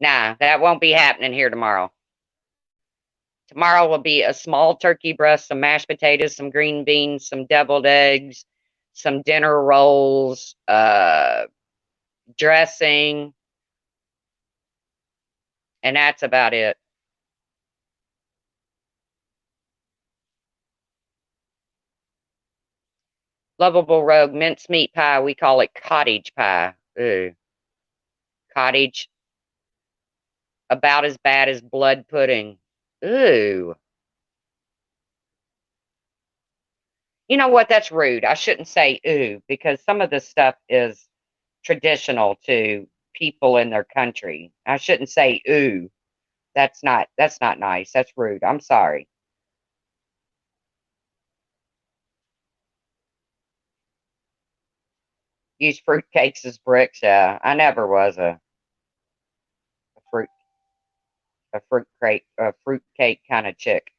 Nah, that won't be happening here tomorrow. Tomorrow will be a small turkey breast, some mashed potatoes, some green beans, some deviled eggs, some dinner rolls, dressing, and that's about it. Lovable Rogue mincemeat pie. We call it cottage pie. Ooh, cottage, about as bad as blood pudding. Ooh. You know what? That's rude. I shouldn't say ooh because some of this stuff is traditional to people in their country. I shouldn't say ooh. That's not nice. That's rude. I'm sorry. Use fruitcakes as bricks. Yeah, I never was a fruit a fruit cake kind of chick.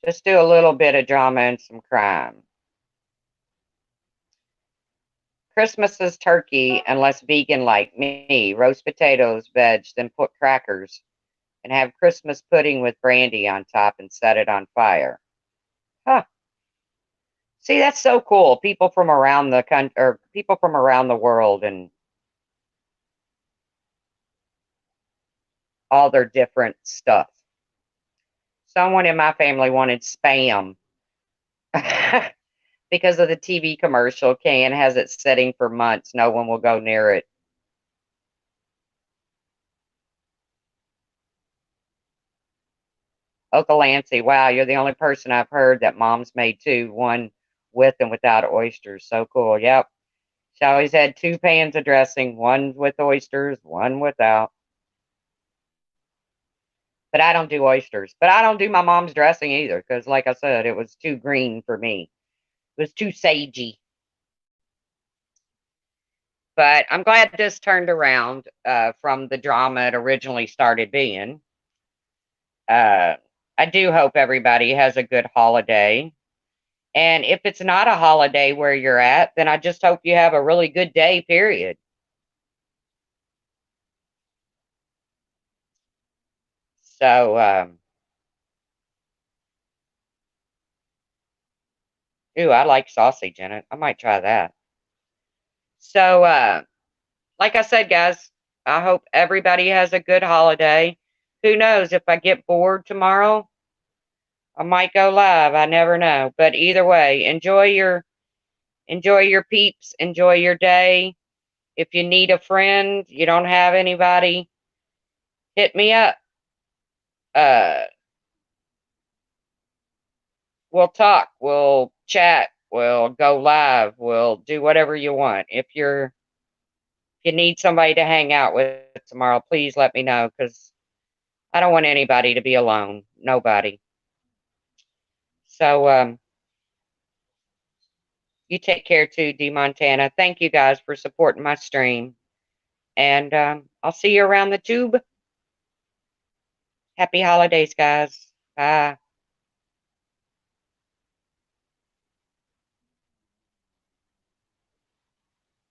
Just do a little bit of drama and some crime. Christmas is turkey unless vegan like me. Roast potatoes, veg, then put crackers and have Christmas pudding with brandy on top and set it on fire. Huh. See, that's so cool. People from around the country or people from around the world and all their different stuff. Someone in my family wanted spam because of the TV commercial. Can has it sitting for months. No one will go near it. Okalancy, wow, you're the only person I've heard that mom's made two, one with and without oysters. So cool. Yep. She always had two pans of dressing, one with oysters, one without. But I don't do oysters. But I don't do my mom's dressing either because, like I said, it was too green for me. It was too sagey. But I'm glad this turned around from the drama it originally started being. Uh, I do hope everybody has a good holiday. And if it's not a holiday where you're at, then I just hope you have a really good day, period. So, ooh, I like sausage in it. I might try that. So, like I said, guys, I hope everybody has a good holiday. Who knows, if I get bored tomorrow, I might go live. I never know. But either way, enjoy your peeps, enjoy your day. If you need a friend, you don't have anybody, hit me up. Uh, we'll talk, we'll chat, we'll go live, we'll do whatever you want. If you need somebody to hang out with tomorrow, please let me know because I don't want anybody to be alone. Nobody. So you take care too, D Montana. Thank you guys for supporting my stream. And I'll see you around the tube. Happy holidays, guys. Bye.